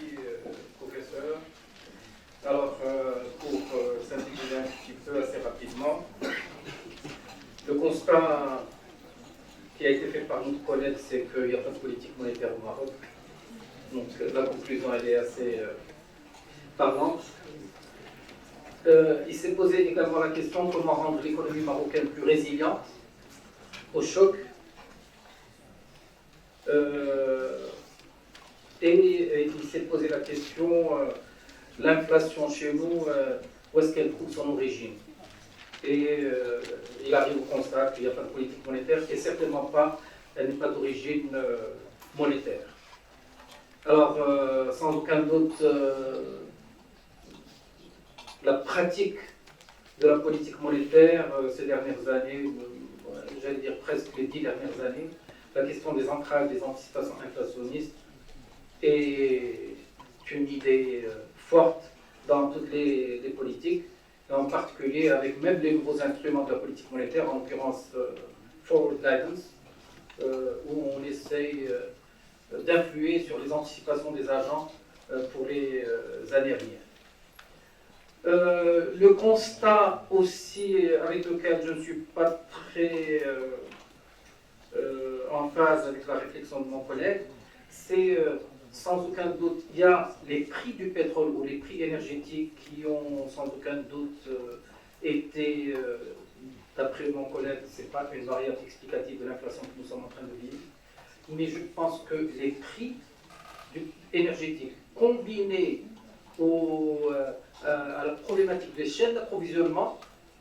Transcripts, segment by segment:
Merci, professeur. Alors, pour s'intégrer un petit peu assez rapidement, le constat qui a été fait par notre collègue, c'est qu'il n'y a pas de politique monétaire au Maroc. Donc la conclusion, elle est assez parlante. Il s'est posé également la question comment rendre l'économie marocaine plus résiliente au choc. Et il s'est posé la question, l'inflation chez nous, où est-ce qu'elle trouve son origine? Et il arrive au constat qu'il n'y a pas de politique monétaire, et certainement pas, elle n'est pas d'origine monétaire. Alors, sans aucun doute, la pratique de la politique monétaire ces dernières années, j'allais dire presque les 10 dernières années, la question des ancrages, des anticipations inflationnistes est une idée forte dans toutes les politiques, et en particulier avec même les nouveaux instruments de la politique monétaire, en l'occurrence Forward Guidance, où on essaye d'influer sur les anticipations des agents pour les années à venir. Le constat aussi avec lequel je ne suis pas très en phase avec la réflexion de mon collègue, c'est sans aucun doute, il y a les prix du pétrole ou les prix énergétiques qui ont sans aucun doute été, d'après mon collègue, ce n'est pas une variable explicative de l'inflation que nous sommes en train de vivre, mais je pense que les prix énergétiques combinés à la problématique des chaînes d'approvisionnement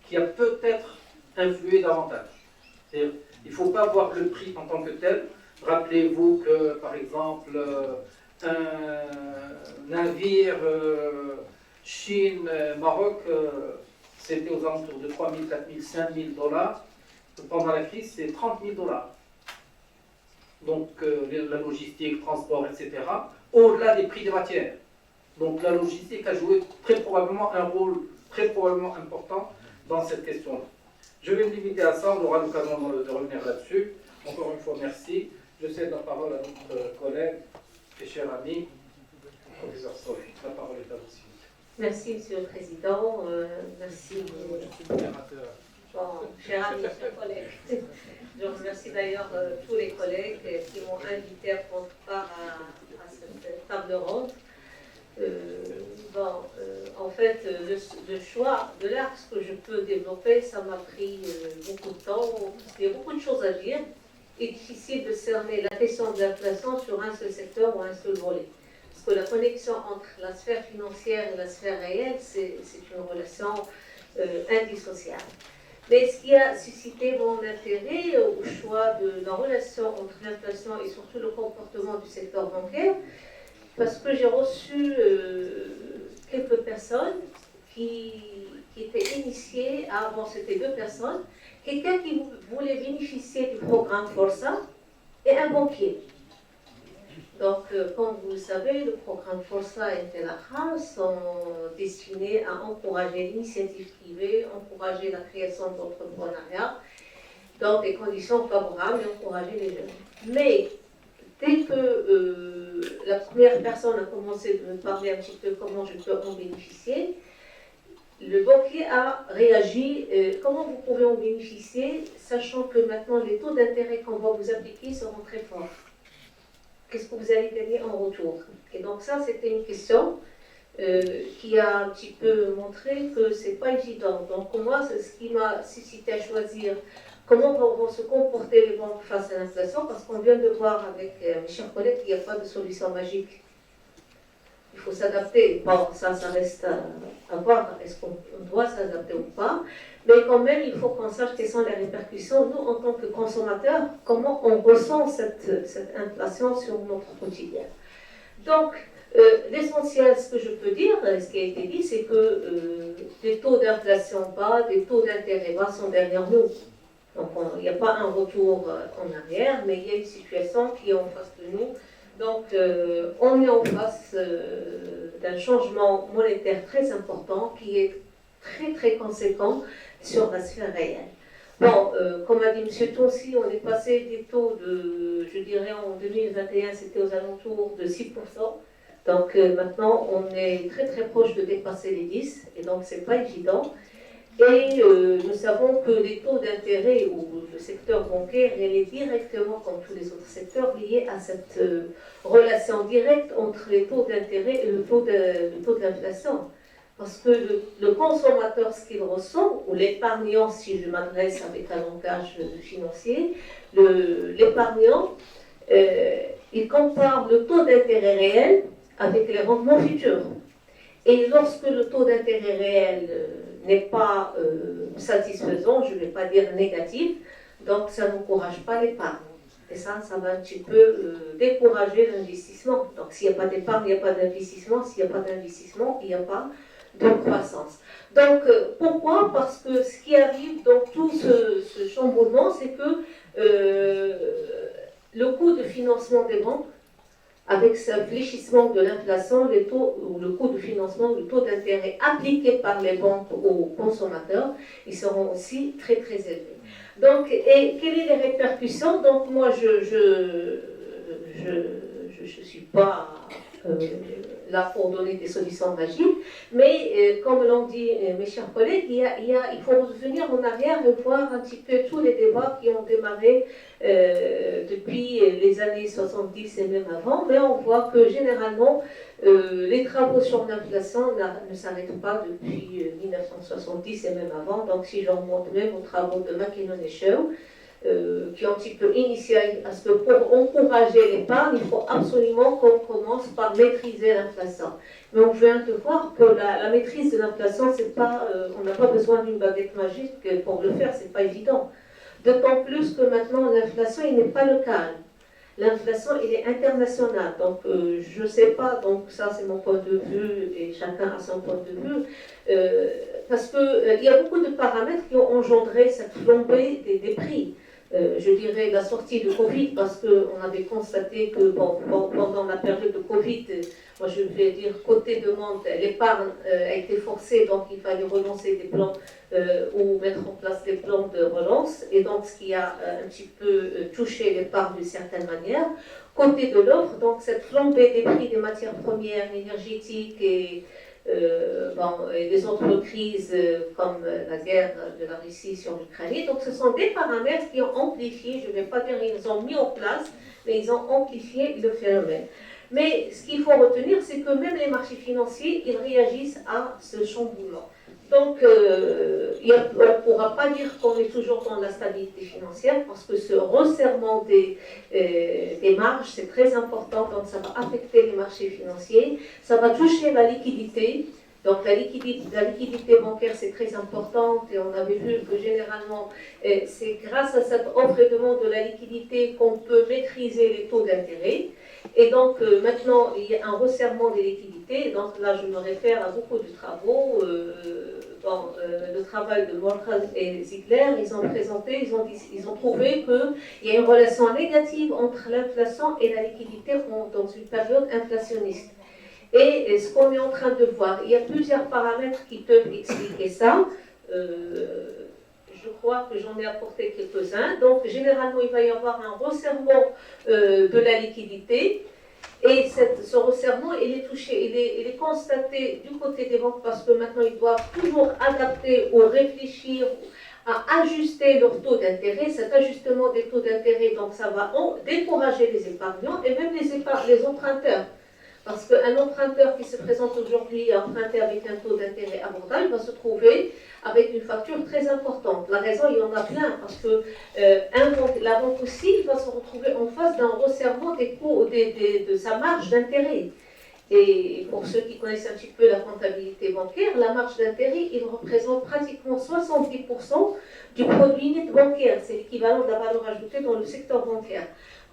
qui a peut-être influé davantage. C'est-à-dire, il ne faut pas voir le prix en tant que tel. Rappelez-vous que, par exemple, un navire Chine-Maroc, c'était aux alentours de 3 000, 4 000, 5 000 dollars. Pendant la crise, c'est 30 000 dollars. Donc, la logistique, le transport, etc., au-delà des prix des matières. Donc, la logistique a joué très probablement un rôle très probablement important dans cette question-là. Je vais me limiter à ça, on aura l'occasion de revenir là-dessus. Encore une fois, merci. Je cède la parole à notre collègue et cher ami, professeur Sophie. La parole est à vous. Merci, Monsieur le Président. Merci, cher ami, chers collègues. Je remercie d'ailleurs tous les collègues qui m'ont invité à prendre part à cette table ronde. En fait, le choix de l'axe que je peux développer, ça m'a pris beaucoup de temps, parce qu'il y a beaucoup de choses à dire. Il est difficile de cerner la question de l'inflation sur un seul secteur ou un seul volet. Parce que la connexion entre la sphère financière et la sphère réelle, c'est une relation indissociable. Mais ce qui a suscité mon intérêt au choix de la relation entre l'inflation et surtout le comportement du secteur bancaire, parce que j'ai reçu quelques personnes qui étaient initiées bon, c'était 2 personnes, quelqu'un qui voulait bénéficier du programme Força et un banquier. Donc, comme vous le savez, le programme Força et Intelaha sont destinés à encourager l'initiative privée, encourager la création d'entrepreneuriat dans des conditions favorables et encourager les jeunes. Mais dès que la première personne a commencé de me parler un petit peu comment je peux en bénéficier, le banquier a réagi, comment vous pouvez en bénéficier, sachant que maintenant les taux d'intérêt qu'on va vous appliquer seront très forts. Qu'est-ce que vous allez gagner en retour? Et donc ça, c'était une question qui a un petit peu montré que c'est pas évident. Donc moi, c'est ce qui m'a suscité à choisir comment vont se comporter les banques face à l'inflation, parce qu'on vient de voir avec mes chers collègues qu'il n'y a pas de solution magique. Il faut s'adapter. Bon, ça reste à voir, est-ce qu'on doit s'adapter ou pas. Mais quand même, il faut qu'on sache quelles sont les répercussions, nous, en tant que consommateurs, comment on ressent cette inflation sur notre quotidien. Donc, l'essentiel, ce que je peux dire, ce qui a été dit, c'est que des taux d'inflation bas, des taux d'intérêt bas sont derrière nous. Donc, il n'y a pas un retour en arrière, mais il y a une situation qui est en face de nous. Donc, on est en face d'un changement monétaire très important qui est très, très conséquent sur la sphère réelle. Bon, comme a dit M. Tonsi, on est passé des taux de, je dirais en 2021, c'était aux alentours de 6%. Donc maintenant, on est très très proche de dépasser les 10, et donc c'est pas évident. Et nous savons que les taux d'intérêt ou le secteur bancaire, il est directement, comme tous les autres secteurs, lié à cette relation directe entre les taux d'intérêt et le taux de l'inflation. Parce que le consommateur, ce qu'il ressent, ou l'épargnant, si je m'adresse avec un langage financier, l'épargnant, il compare le taux d'intérêt réel avec les rendements futurs. Et lorsque le taux d'intérêt réel n'est pas satisfaisant, je ne vais pas dire négatif, donc ça n'encourage pas l'épargne. Et ça va un petit peu décourager l'investissement. Donc s'il n'y a pas d'épargne, il n'y a pas d'investissement. S'il n'y a pas d'investissement, il n'y a pas de croissance. Donc pourquoi? Parce que ce qui arrive dans tout ce chamboulement, c'est que le coût de financement des banques, avec ce fléchissement de l'inflation, les taux, ou le coût de financement, le taux d'intérêt appliqué par les banques aux consommateurs, ils seront aussi très très élevés. Donc, et quelles sont les répercussions? Donc moi, je suis pas là pour donner des solutions magiques, mais comme l'ont dit mes chers collègues, il faut revenir en arrière et voir un petit peu tous les débats qui ont démarré depuis les années 70 et même avant, mais on voit que généralement les travaux sur l'inflation ne s'arrêtent pas depuis 1970 et même avant. Donc si j'en remonte même aux travaux de McKinnon et Shaw, qui ont un petit peu initié à ce que pour encourager l'épargne, il faut absolument qu'on commence par maîtriser l'inflation. Mais on vient de voir que la maîtrise de l'inflation, c'est pas, on n'a pas besoin d'une baguette magique pour le faire, c'est pas évident. D'autant plus que maintenant l'inflation, il n'est pas locale. L'inflation, il est international. Donc je ne sais pas, donc ça c'est mon point de vue et chacun a son point de vue, parce qu'il y a beaucoup de paramètres qui ont engendré cette flambée des prix. Je dirais la sortie de Covid, parce qu'on avait constaté que pendant la période de Covid, moi je vais dire côté demande, l'épargne a été forcée, donc il fallait relancer des plans ou mettre en place des plans de relance, et donc ce qui a un petit peu touché l'épargne d'une certaine manière. Côté de l'offre, donc cette flambée des prix des matières premières, énergétiques et les autres crises comme la guerre de la Russie sur l'Ukraine. Donc ce sont des paramètres qui ont amplifié, je ne vais pas dire qu'ils ont mis en place, mais ils ont amplifié le phénomène. Mais ce qu'il faut retenir, c'est que même les marchés financiers, ils réagissent à ce chamboulement. Donc, on ne pourra pas dire qu'on est toujours dans la stabilité financière, parce que ce resserrement des marges, c'est très important, donc ça va affecter les marchés financiers, ça va toucher la liquidité. Donc la liquidité bancaire, c'est très importante, et on avait vu que généralement, c'est grâce à cette offre et demande de la liquidité qu'on peut maîtriser les taux d'intérêt. Et donc maintenant, il y a un resserrement des liquidités. Donc là, je me réfère à beaucoup de travaux. Le travail de Morgan et Ziegler, ils ont présenté, ils ont trouvé qu'il y a une relation négative entre l'inflation et la liquidité dans une période inflationniste. Et ce qu'on est en train de voir, il y a plusieurs paramètres qui peuvent expliquer ça. Je crois que j'en ai apporté quelques-uns. Donc, généralement, il va y avoir un resserrement de la liquidité. Et ce resserrement, il est touché, il est constaté du côté des banques, parce que maintenant, ils doivent toujours adapter ou réfléchir à ajuster leur taux d'intérêt. Cet ajustement des taux d'intérêt, donc ça va décourager les épargnants et même les emprunteurs. Parce qu'un emprunteur qui se présente aujourd'hui à emprunter avec un taux d'intérêt abordable va se trouver avec une facture très importante. La raison, il y en a plein, parce que la banque aussi va se retrouver en face d'un resserrement des coûts, de sa marge d'intérêt. Et pour ceux qui connaissent un petit peu la comptabilité bancaire, la marge d'intérêt, il représente pratiquement 70% du produit net bancaire. C'est l'équivalent de la valeur ajoutée dans le secteur bancaire.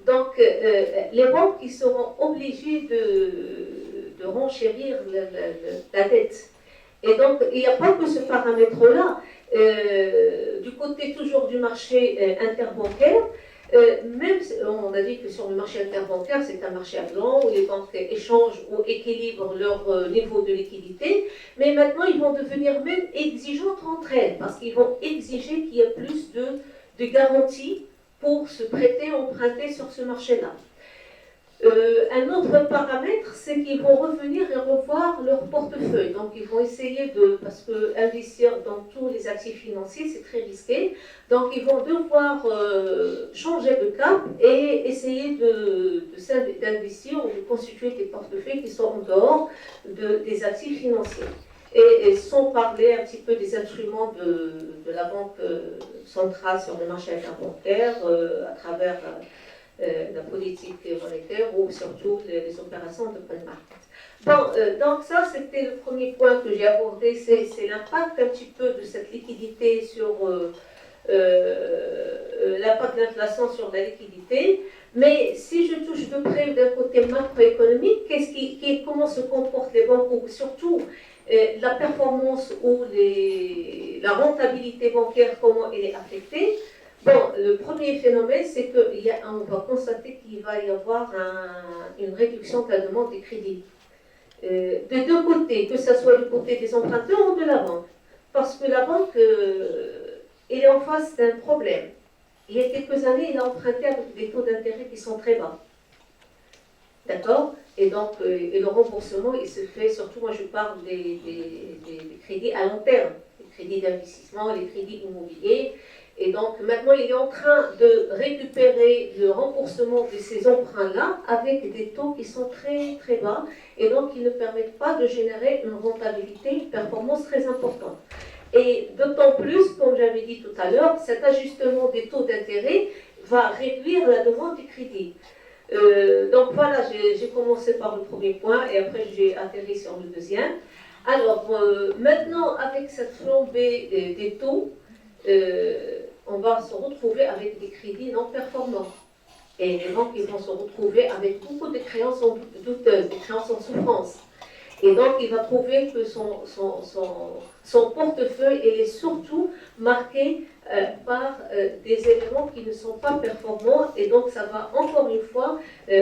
Donc, les banques, ils seront obligées de renchérir la dette. Et donc, il n'y a pas que ce paramètre-là. Du côté toujours du marché interbancaire, même, on a dit que sur le marché interbancaire, c'est un marché à blanc où les banques échangent ou équilibrent leur niveau de liquidité, mais maintenant, ils vont devenir même exigeantes entre elles, parce qu'ils vont exiger qu'il y ait plus de garanties pour se prêter, emprunter sur ce marché-là. Un autre paramètre, c'est qu'ils vont revenir et revoir leur portefeuille. Donc, ils vont essayer parce que investir dans tous les actifs financiers, c'est très risqué. Donc, ils vont devoir changer de cap et essayer d'investir ou de constituer des portefeuilles qui sont en dehors des actifs financiers. Et sans parler un petit peu des instruments de la Banque centrale sur le marché interbancaire à travers la politique monétaire ou surtout les opérations d'open market. Bon, donc ça c'était le premier point que j'ai abordé, c'est l'impact un petit peu de cette liquidité sur l'impact de l'inflation sur la liquidité. Mais si je touche de près d'un côté macroéconomique, comment se comportent les banques ou surtout la performance ou la rentabilité bancaire, comment elle est affectée. Bon, le premier phénomène, c'est qu'on va constater qu'il va y avoir une réduction de la demande des crédits. Des deux côtés, que ce soit du côté des emprunteurs ou de la banque. Parce que la banque, elle est en face d'un problème. Il y a quelques années, il a emprunté avec des taux d'intérêt qui sont très bas. D'accord? Et donc, et le remboursement, il se fait, surtout moi je parle des crédits à long terme, les crédits d'investissement, les crédits immobiliers. Et donc maintenant, il est en train de récupérer le remboursement de ces emprunts-là avec des taux qui sont très très bas et donc qui ne permettent pas de générer une rentabilité, une performance très importante. Et d'autant plus, comme j'avais dit tout à l'heure, cet ajustement des taux d'intérêt va réduire la demande du crédit. Donc voilà, j'ai commencé par le premier point et après j'ai atterri sur le deuxième. Alors maintenant, avec cette flambée des taux, on va se retrouver avec des crédits non performants. Et les banques vont se retrouver avec beaucoup de créances douteuses, des créances en souffrance. Et donc, il va trouver que son portefeuille est surtout marqué par des éléments qui ne sont pas performants. Et donc, ça va encore une fois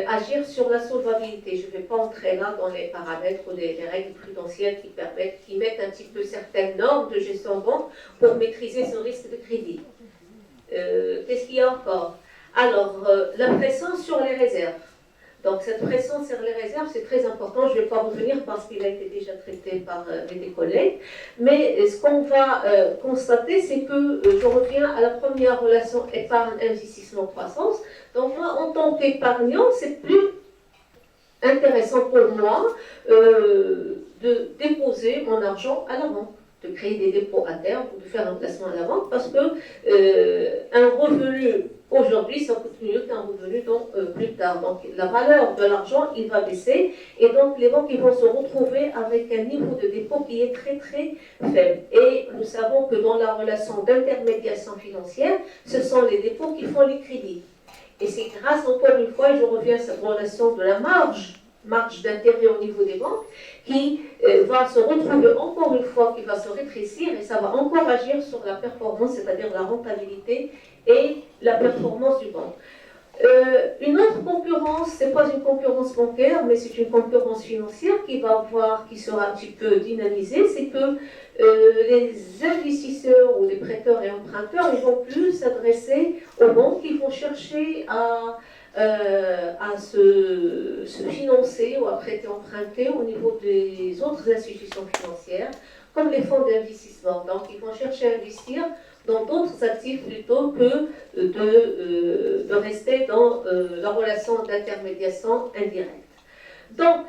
agir sur la solvabilité. Je ne vais pas entrer là dans les paramètres ou les règles prudentielles qui mettent un petit peu certaines normes de gestion de banque pour maîtriser ce risque de crédit. Qu'est-ce qu'il y a encore? Alors, la pression sur les réserves. Donc cette pression sur les réserves, c'est très important. Je ne vais pas revenir parce qu'il a été déjà traité par mes collègues. Mais ce qu'on va constater, c'est que je reviens à la première relation épargne-investissement-croissance. Donc moi, en tant qu'épargnant, c'est plus intéressant pour moi de déposer mon argent à la banque, de créer des dépôts à terme ou de faire un placement à la banque parce que un revenu aujourd'hui, ça coûte mieux qu'un revenu plus tard. Donc la valeur de l'argent, il va baisser et donc les banques ils vont se retrouver avec un niveau de dépôt qui est très très faible. Et nous savons que dans la relation d'intermédiation financière, ce sont les dépôts qui font les crédits. Et c'est grâce, encore une fois, et je reviens à cette relation de la marge d'intérêt au niveau des banques, qui va se retrouver encore une fois, qui va se rétrécir et ça va encore agir sur la performance, c'est-à-dire la rentabilité et la performance du banque. Une autre concurrence, ce n'est pas une concurrence bancaire, mais c'est une concurrence financière qui sera un petit peu dynamisée, c'est que les investisseurs ou les prêteurs et emprunteurs, ils vont plus s'adresser aux banques, ils vont chercher à se financer ou à prêter emprunter au niveau des autres institutions financières, comme les fonds d'investissement. Donc, ils vont chercher à investir dans d'autres actifs plutôt que de rester dans la relation d'intermédiation indirecte. Donc,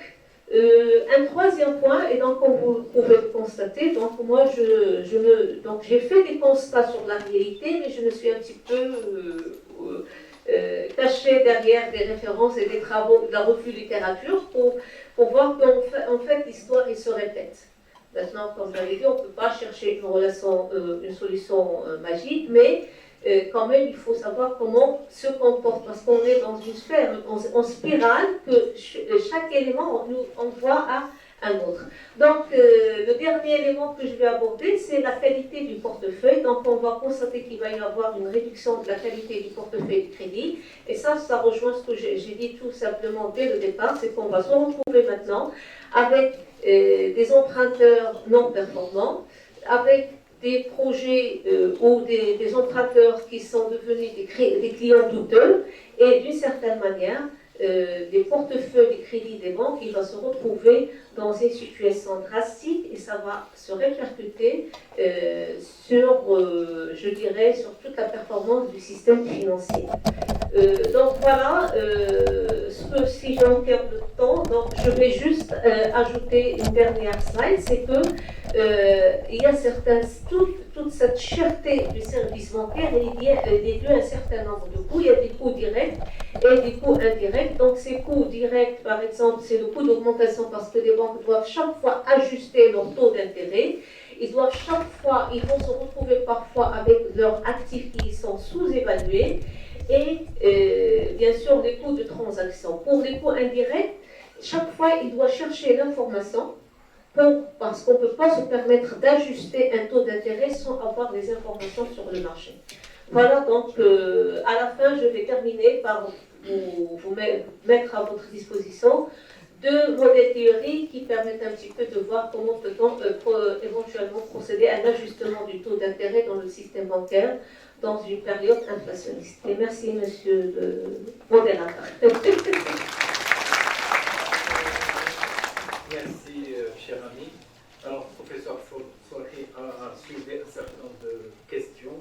un troisième point, et donc comme vous pouvez le constater, donc moi donc j'ai fait des constats sur la réalité, mais je me suis un petit peu cachée derrière des références et des travaux de la revue littérature pour voir qu'en fait l'histoire il se répète. Maintenant, comme j'avais dit, on ne peut pas chercher une solution magique, mais quand même, il faut savoir comment se comporte, parce qu'on est dans une sphère, en spirale, que chaque élément nous envoie à un autre. Donc, le dernier élément que je vais aborder, c'est la qualité du portefeuille. Donc, on va constater qu'il va y avoir une réduction de la qualité du portefeuille de crédit. Et ça rejoint ce que j'ai dit tout simplement dès le départ, c'est qu'on va se retrouver maintenant avec des emprunteurs non performants, avec des projets ou des emprunteurs qui sont devenus des clients douteux, et d'une certaine manière, des portefeuilles de crédit des banques, il va se retrouver dans une situation drastique et ça va se répercuter sur, je dirais, sur toute la performance du système financier. Donc voilà, si j'ai encore le temps, donc je vais juste ajouter une dernière slide, c'est que il y a toute cette cherté du service bancaire est due à un certain nombre de coûts. Il y a des coûts directs et des coûts indirects. Donc ces coûts directs, par exemple, c'est le coût d'augmentation parce que les banques doivent chaque fois ajuster leur taux d'intérêt. Ils vont se retrouver parfois avec leurs actifs qui sont sous-évalués. Et bien sûr les coûts de transaction. Pour les coûts indirects, chaque fois il doit chercher l'information parce qu'on ne peut pas se permettre d'ajuster un taux d'intérêt sans avoir des informations sur le marché. Voilà, donc à la fin je vais terminer par vous mettre à votre disposition deux modèles théoriques qui permettent un petit peu de voir comment peut-on éventuellement procéder à l'ajustement du taux d'intérêt dans le système bancaire dans une période inflationniste. Et merci, monsieur le modérateur. Merci, cher ami. Alors, professeur Solhi a soulevé un certain nombre de questions.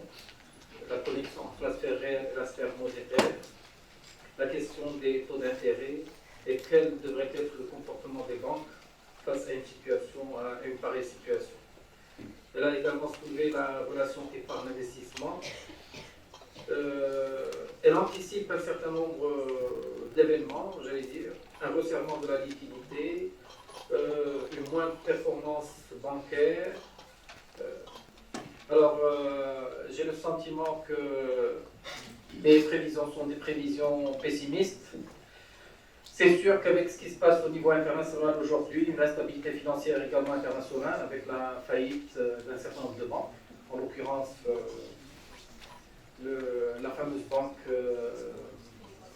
La connexion entre la sphère réelle et la sphère monétaire, la question des taux d'intérêt et quel devrait être le comportement des banques face à une pareille situation. Elle a également soulevé la relation épargne-investissement. Elle anticipe un certain nombre d'événements, j'allais dire, un resserrement de la liquidité, une moindre performance bancaire. J'ai le sentiment que les prévisions sont des prévisions pessimistes. C'est sûr qu'avec ce qui se passe au niveau international aujourd'hui, une instabilité financière également internationale, avec la faillite d'un certain nombre de banques, en l'occurrence la fameuse banque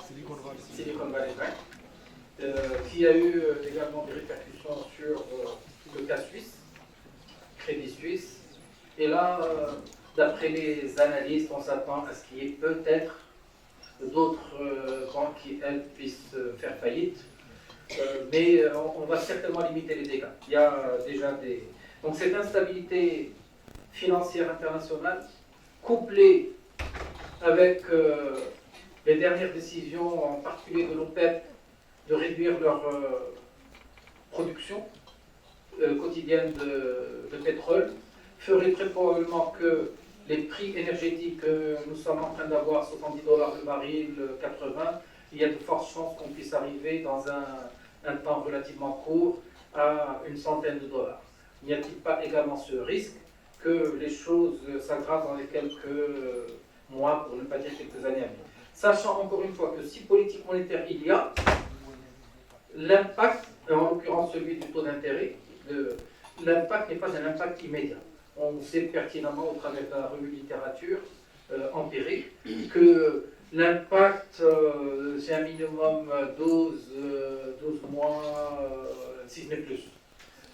Silicon Valley Bank, qui a eu également des répercussions sur le cas suisse, Crédit Suisse. Et là, d'après les analystes, on s'attend à ce qu'il y ait peut-être d'autres banques qui, elles, puissent faire faillite. Mais on va certainement limiter les dégâts. Il y a déjà des... Donc cette instabilité financière internationale, couplée avec les dernières décisions, en particulier de l'OPEP, de réduire leur production quotidienne de pétrole, ferait très probablement que les prix énergétiques que nous sommes en train d'avoir, $70 le baril, 80, il y a de fortes chances qu'on puisse arriver dans un temps relativement court à une centaine de dollars. N'y a-t-il pas également ce risque que les choses s'aggravent dans les quelques mois, pour ne pas dire quelques années à venir? Sachant encore une fois que si politique monétaire il y a, l'impact, en l'occurrence celui du taux d'intérêt, l'impact n'est pas un impact immédiat. On sait pertinemment au travers de la revue littérature empirique que l'impact, c'est un minimum 12 mois, si ce n'est plus.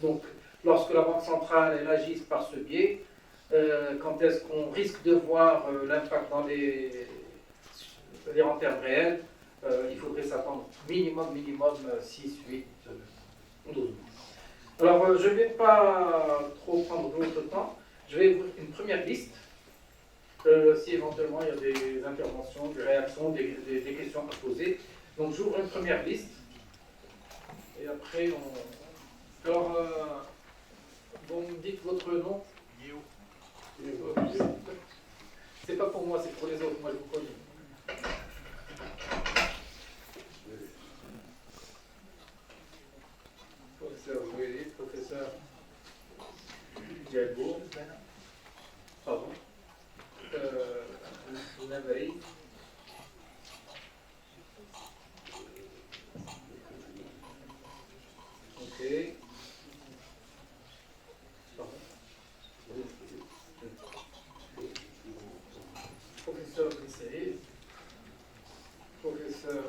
Donc, lorsque la Banque centrale elle agisse par ce biais, quand est-ce qu'on risque de voir l'impact c'est-à-dire en termes réels, il faudrait s'attendre minimum 6, 8, 12 mois. Alors, je ne vais pas trop prendre de votre temps. Je vais ouvrir une première liste. Si éventuellement il y a des interventions, des réactions, des questions à poser. Donc, j'ouvre une première liste. Et après, Alors, vous me dites votre nom. C'est pas pour moi, c'est pour les autres. Moi, je vous connais. Professeur Willy, professeur Dialgo, pardon, Navary, ok, pardon, professeur Grisseil, professeur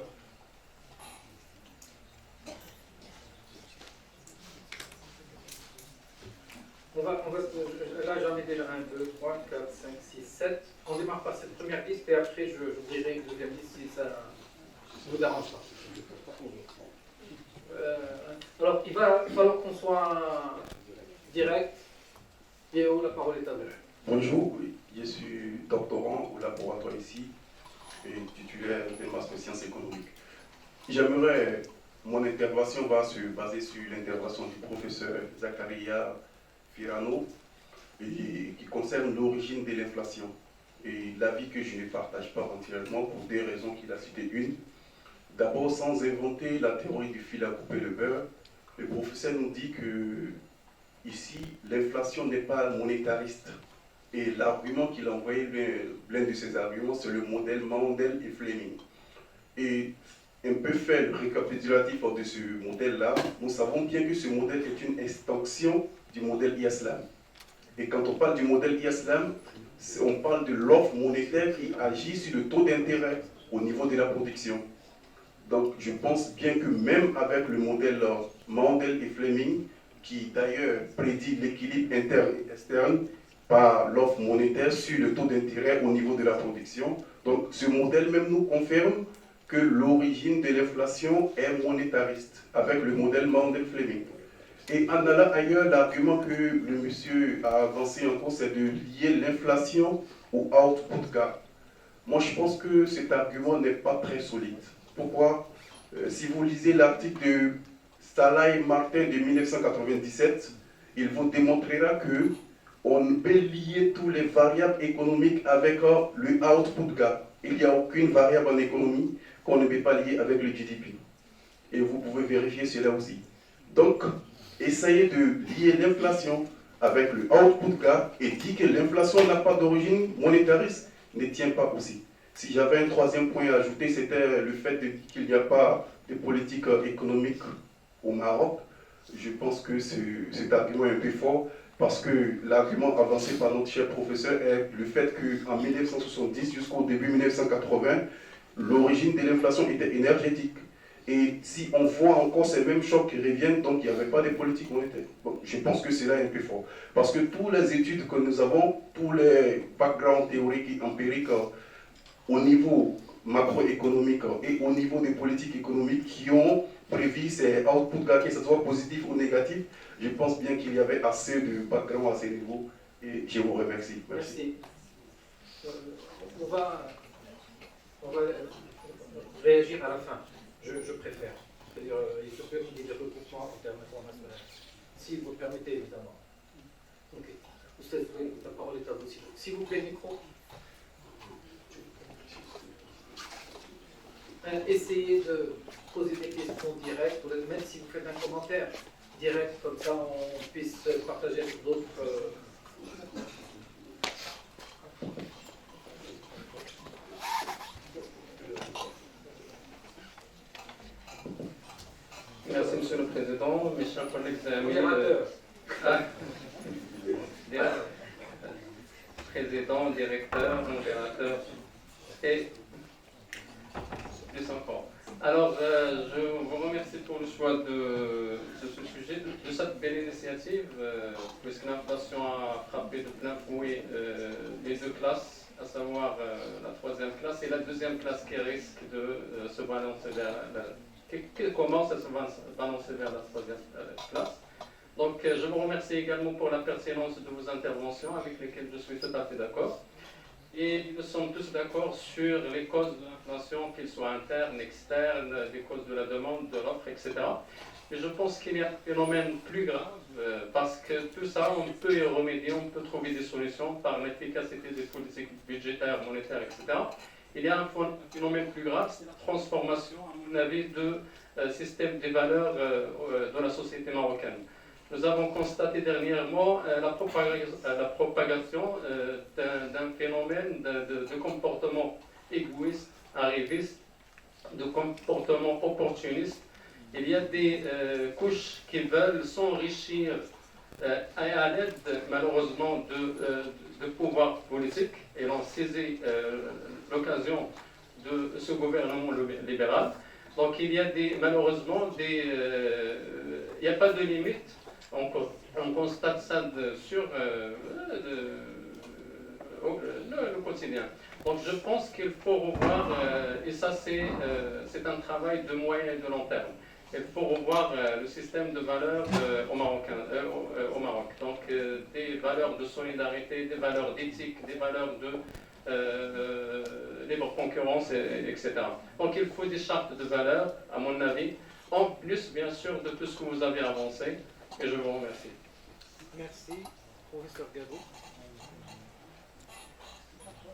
là j'en ai déjà 1, 2, 3, 4, 5, 6, 7. On démarre par cette première liste et après je vous dirai une deuxième liste si ça ne vous dérange pas. Alors, il va falloir qu'on soit direct. Léo, la parole est à vous. Bonjour, oui. Je suis doctorant au laboratoire ici et titulaire de master en sciences économiques. J'aimerais, mon intervention va se baser sur l'intervention du professeur Zakaria Firano et qui concerne l'origine de l'inflation. Et l'avis que je ne partage pas entièrement pour des raisons qu'il a citées. Une, d'abord, sans inventer la théorie du fil à couper le beurre, le professeur nous dit que ici, l'inflation n'est pas monétariste. Et l'argument qu'il a envoyé, l'un de ses arguments, c'est le modèle Mandel et Fleming. Et un peu fait le récapitulatif de ce modèle-là, nous savons bien que ce modèle est une extension du modèle ISLAM. Et quand on parle du modèle ISLAM, on parle de l'offre monétaire qui agit sur le taux d'intérêt au niveau de la production. Donc je pense bien que même avec le modèle Mandel et Fleming, qui d'ailleurs prédit l'équilibre interne et externe par l'offre monétaire sur le taux d'intérêt au niveau de la production. Donc ce modèle même nous confirme que l'origine de l'inflation est monétariste, avec le modèle Mandel-Fleming. Et en allant ailleurs, l'argument que le monsieur a avancé encore, c'est de lier l'inflation au output gap. Moi, je pense que cet argument n'est pas très solide. Pourquoi? Si vous lisez l'article de Salah et Martin de 1997, il vous démontrera que on peut lier tous les variables économiques avec le output gap. Il n'y a aucune variable en économie qu'on ne peut pas lier avec le GDP. Et vous pouvez vérifier cela aussi. Donc, essayez de lier l'inflation avec le output gap et dire que l'inflation n'a pas d'origine monétariste ne tient pas aussi. Si j'avais un troisième point à ajouter, c'était le fait qu'il n'y a pas de politique économique au Maroc. Je pense que cet argument est un peu fort parce que l'argument avancé par notre cher professeur est le fait qu'en 1970 jusqu'au début 1980, l'origine de l'inflation était énergétique. Et si on voit encore ces mêmes chocs qui reviennent, donc il n'y avait pas de politique monétaire. Bon, je pense que cela est un peu fort. Parce que toutes les études que nous avons, tous les backgrounds théoriques et empiriques au niveau macroéconomique et au niveau des politiques économiques qui ont prévu ces outputs là, que ce soit positif ou négatif, je pense bien qu'il y avait assez de background à ce niveau et je vous remercie. Merci. On va réagir à la fin, je préfère. C'est-à-dire, il se peut qu'il y ait des recoupements en termes internationaux. Si vous le permettez, évidemment. Ok. La parole est à vous. S'il vous plaît, micro. Essayez de poser des questions directes, même si vous faites un commentaire direct, comme ça on puisse partager avec d'autres. Merci Monsieur le Président, mes chers collègues et amis. Président, directeur, modérateur et plus encore. Alors, je vous remercie pour le choix de ce sujet, de cette belle initiative, puisque l'inflation a frappé de plein fouet les deux classes, à savoir la troisième classe et la deuxième classe qui risque de se balancer qui commence à se balancer vers la troisième classe. Donc, je vous remercie également pour la pertinence de vos interventions avec lesquelles je suis tout à fait d'accord. Et nous sommes tous d'accord sur les causes de l'inflation, qu'elles soient internes, externes, les causes de la demande, de l'offre, etc. Mais je pense qu'il y a un phénomène plus grave, parce que tout ça, on peut y remédier, on peut trouver des solutions par l'efficacité des politiques budgétaires, monétaires, etc. Il y a un phénomène plus grave, c'est la transformation, à mon avis, de système des valeurs de la société marocaine. Nous avons constaté dernièrement la propagation d'un phénomène de comportement égoïste, arriviste, de comportement opportuniste. Il y a des couches qui veulent s'enrichir à l'aide, malheureusement, de pouvoirs politiques et ont saisi l'occasion de ce gouvernement libéral. Donc il y a malheureusement il n'y a pas de limite. On constate ça sur le quotidien. Donc je pense qu'il faut revoir, et ça c'est un travail de moyen et de long terme. il faut revoir le système de valeurs au Maroc. Donc des valeurs de solidarité, des valeurs d'éthique, des valeurs de libre concurrence, etc. Donc il faut des chartes de valeurs, à mon avis, en plus bien sûr de tout ce que vous avez avancé. Et je vous remercie. Merci, professeur Gabot.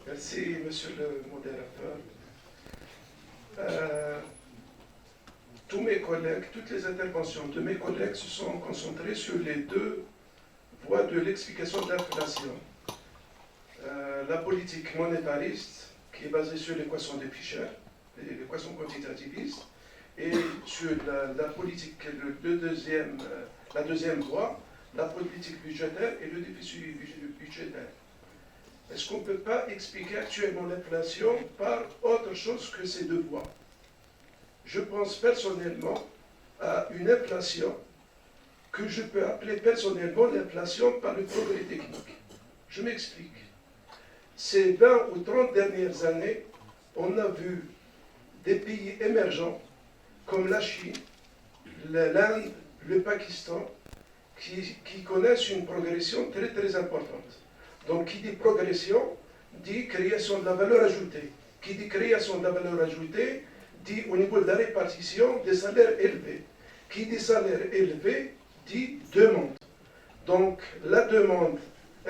Merci, monsieur le modérateur. Tous mes collègues, toutes les interventions de mes collègues se sont concentrées sur les deux voies de l'explication de l'inflation. La politique monétariste, qui est basée sur l'équation de Fischer, l'équation quantitativiste, et sur la politique, la deuxième voie, la politique budgétaire et le déficit budgétaire. Est-ce qu'on ne peut pas expliquer actuellement l'inflation par autre chose que ces deux voies? Je pense personnellement à une inflation que je peux appeler personnellement l'inflation par le progrès technique. Je m'explique. Ces 20 ou 30 dernières années, on a vu des pays émergents comme la Chine, l'Inde, le Pakistan, qui connaissent une progression très très importante. Donc qui dit progression, dit création de la valeur ajoutée. Qui dit création de la valeur ajoutée, dit au niveau de la répartition des salaires élevés. Qui dit salaire élevé, dit demande. Donc la demande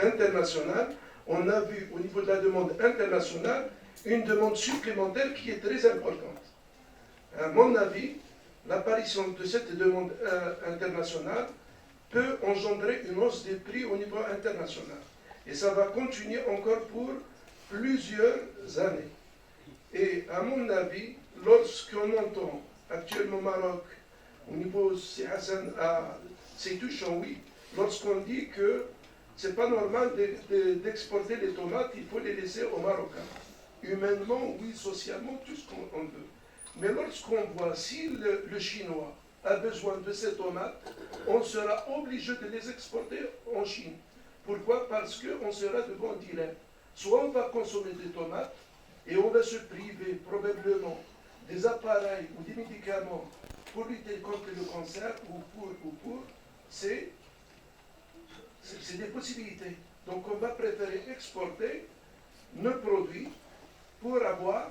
internationale, on a vu au niveau de la demande internationale une demande supplémentaire qui est très importante. À mon avis, l'apparition de cette demande internationale peut engendrer une hausse des prix au niveau international. Et ça va continuer encore pour plusieurs années. Et à mon avis, lorsqu'on entend actuellement au Maroc, au niveau c'est Hassan à Seydou Chaoui, lorsqu'on dit que c'est pas normal d'exporter les tomates, il faut les laisser aux Marocains. Humainement, oui, socialement, tout ce qu'on veut. Mais lorsqu'on voit si le Chinois a besoin de ces tomates, on sera obligé de les exporter en Chine. Pourquoi? Parce qu'on sera devant un dilemme. Soit on va consommer des tomates et on va se priver probablement des appareils ou des médicaments pour lutter contre le cancer c'est des possibilités. Donc on va préférer exporter nos produits pour avoir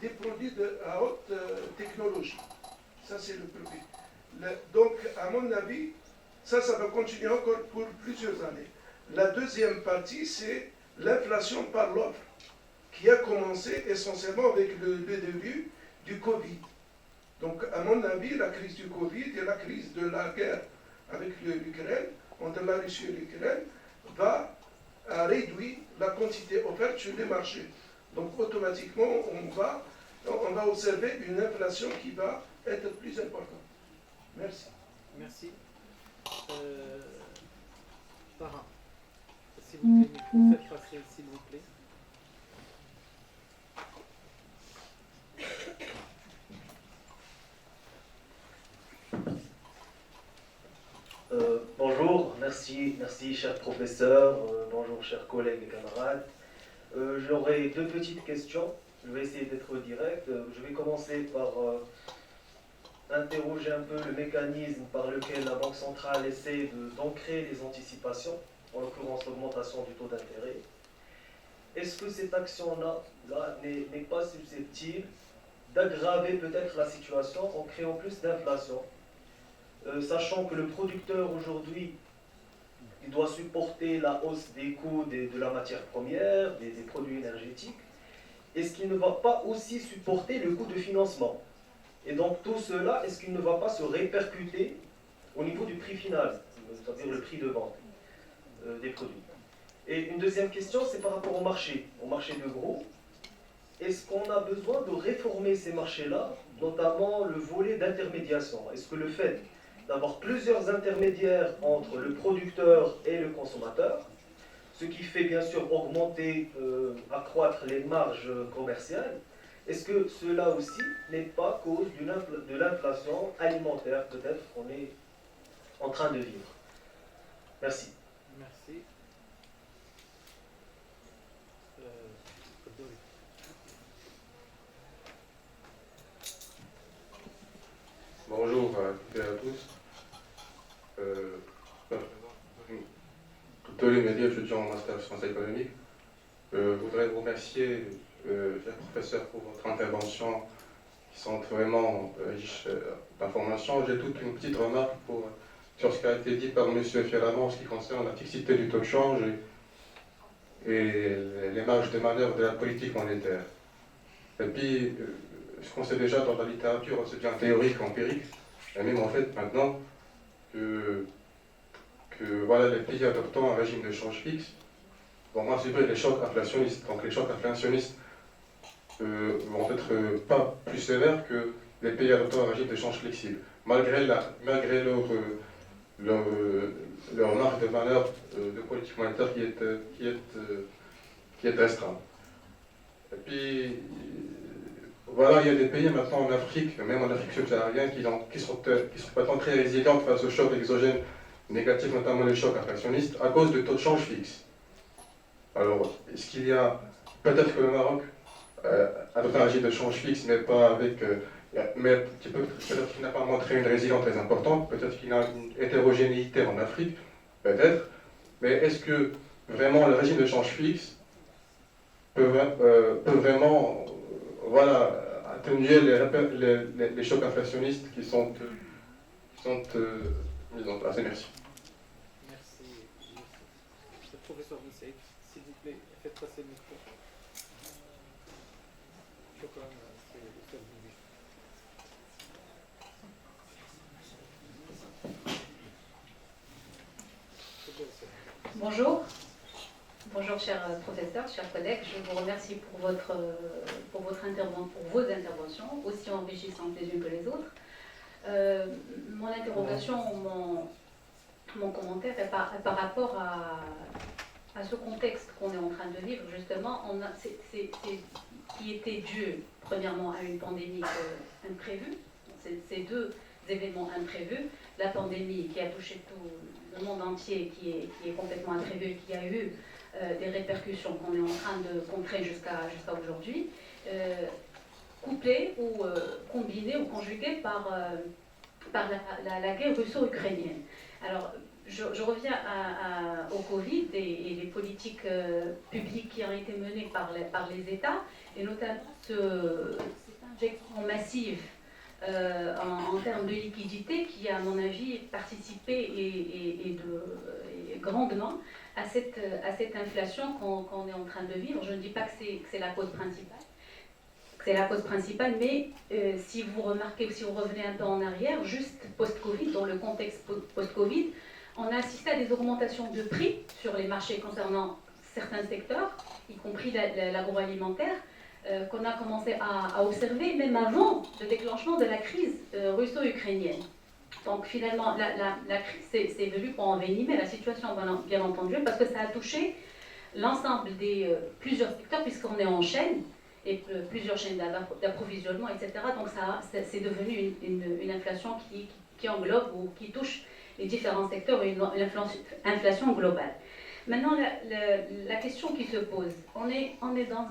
des produits à haute technologie. Ça c'est le produit. Donc à mon avis, ça va continuer encore pour plusieurs années. La deuxième partie, c'est l'inflation par l'offre, qui a commencé essentiellement avec le début du Covid. Donc, à mon avis, la crise du Covid et la crise de la guerre avec l'Ukraine, entre la Russie et l'Ukraine, va réduire la quantité offerte sur les marchés. Donc, automatiquement, on va observer une inflation qui va être plus importante. Merci. Merci. Taha. S'il vous plaît, micro, faites passer, s'il vous plaît. Bonjour, merci cher professeur, bonjour chers collègues et camarades. J'aurai deux petites questions, je vais essayer d'être direct. Je vais commencer par interroger un peu le mécanisme par lequel la Banque centrale essaie d'ancrer les anticipations, en l'occurrence l'augmentation du taux d'intérêt. Est-ce que cette action-là n'est pas susceptible d'aggraver peut-être la situation en créant plus d'inflation, sachant que le producteur aujourd'hui, il doit supporter la hausse des coûts de la matière première, des produits énergétiques, est-ce qu'il ne va pas aussi supporter le coût de financement? Et donc tout cela, est-ce qu'il ne va pas se répercuter au niveau du prix final, c'est-à-dire le prix de vente des produits? Et une deuxième question, c'est par rapport au marché de gros. Est-ce qu'on a besoin de réformer ces marchés-là, notamment le volet d'intermédiation? Est-ce que le fait d'avoir plusieurs intermédiaires entre le producteur et le consommateur, ce qui fait bien sûr augmenter, accroître les marges commerciales, est-ce que cela aussi n'est pas cause de l'inflation alimentaire peut-être qu'on est en train de vivre? Merci. Merci. Bon, Bonjour à toutes et à tous. Tous les médias étudiants en master en sciences économiques. Je voudrais vous remercier, cher professeur, pour votre intervention qui sont vraiment riches d'informations. J'ai toute une petite remarque sur ce qui a été dit par M. Ferrand en ce qui concerne la fixité du taux de change et les marges de manœuvre de la politique monétaire. Et puis, ce qu'on sait déjà dans la littérature, c'est bien théorique, empirique, et même en fait maintenant que voilà, les pays adoptant un régime de change fixe vont subir les chocs inflationnistes. Donc les chocs inflationnistes vont être pas plus sévères que les pays adoptant un régime de change flexible, malgré leur marge de manœuvre de politique monétaire qui est restreinte. Et puis, voilà, il y a des pays maintenant en Afrique, même en Afrique subsaharienne, qui sont maintenant très résilients face aux chocs exogènes négatifs, notamment les chocs inflationnistes, à cause de taux de change fixe. Alors, est-ce qu'il y a, peut-être que le Maroc adopte un régime de change fixe, mais pas avec, mais peut-être qu'il n'a pas montré une résilience très importante, peut-être qu'il a une hétérogénéité en Afrique, peut-être, mais est-ce que vraiment le régime de change fixe peut vraiment voilà, atténuer les chocs inflationnistes qui sont mis en place? Et merci. Merci. Le professeur Moussaïd, s'il vous plaît, faites passer le micro. Shukran, c'est le chef du juge. Bonjour. Bonjour chers professeurs, chers collègues. Je vous remercie pour vos interventions, aussi enrichissantes les unes que les autres. Mon interrogation, mon commentaire est par rapport à ce contexte qu'on est en train de vivre, justement, qui était dû, premièrement, à une pandémie imprévue. Ces deux événements imprévus, la pandémie qui a touché tout le monde entier, qui est complètement imprévue, qui a eu des répercussions qu'on est en train de contrer jusqu'à aujourd'hui, couplées ou combinées ou conjuguées par la guerre russo-ukrainienne. Alors, je reviens au Covid et les politiques publiques qui ont été menées par les États, et notamment cette injection massive en termes de liquidité qui a, à mon avis, participé et grandement à cette inflation qu'on est en train de vivre. Je ne dis pas que c'est la cause principale. Mais si vous remarquez ou si vous revenez un peu en arrière, juste post-Covid, dans le contexte post-Covid, on a assisté à des augmentations de prix sur les marchés concernant certains secteurs, y compris l'agroalimentaire, qu'on a commencé à observer même avant le déclenchement de la crise russo-ukrainienne. Donc finalement, la crise c'est venu pour envenimer la situation, bien entendu, parce que ça a touché l'ensemble des plusieurs secteurs, puisqu'on est en chaîne, et plusieurs chaînes d'approvisionnement, etc. Donc c'est devenu une inflation qui englobe ou qui touche les différents secteurs, une inflation globale. Maintenant, la question qui se pose, on est dans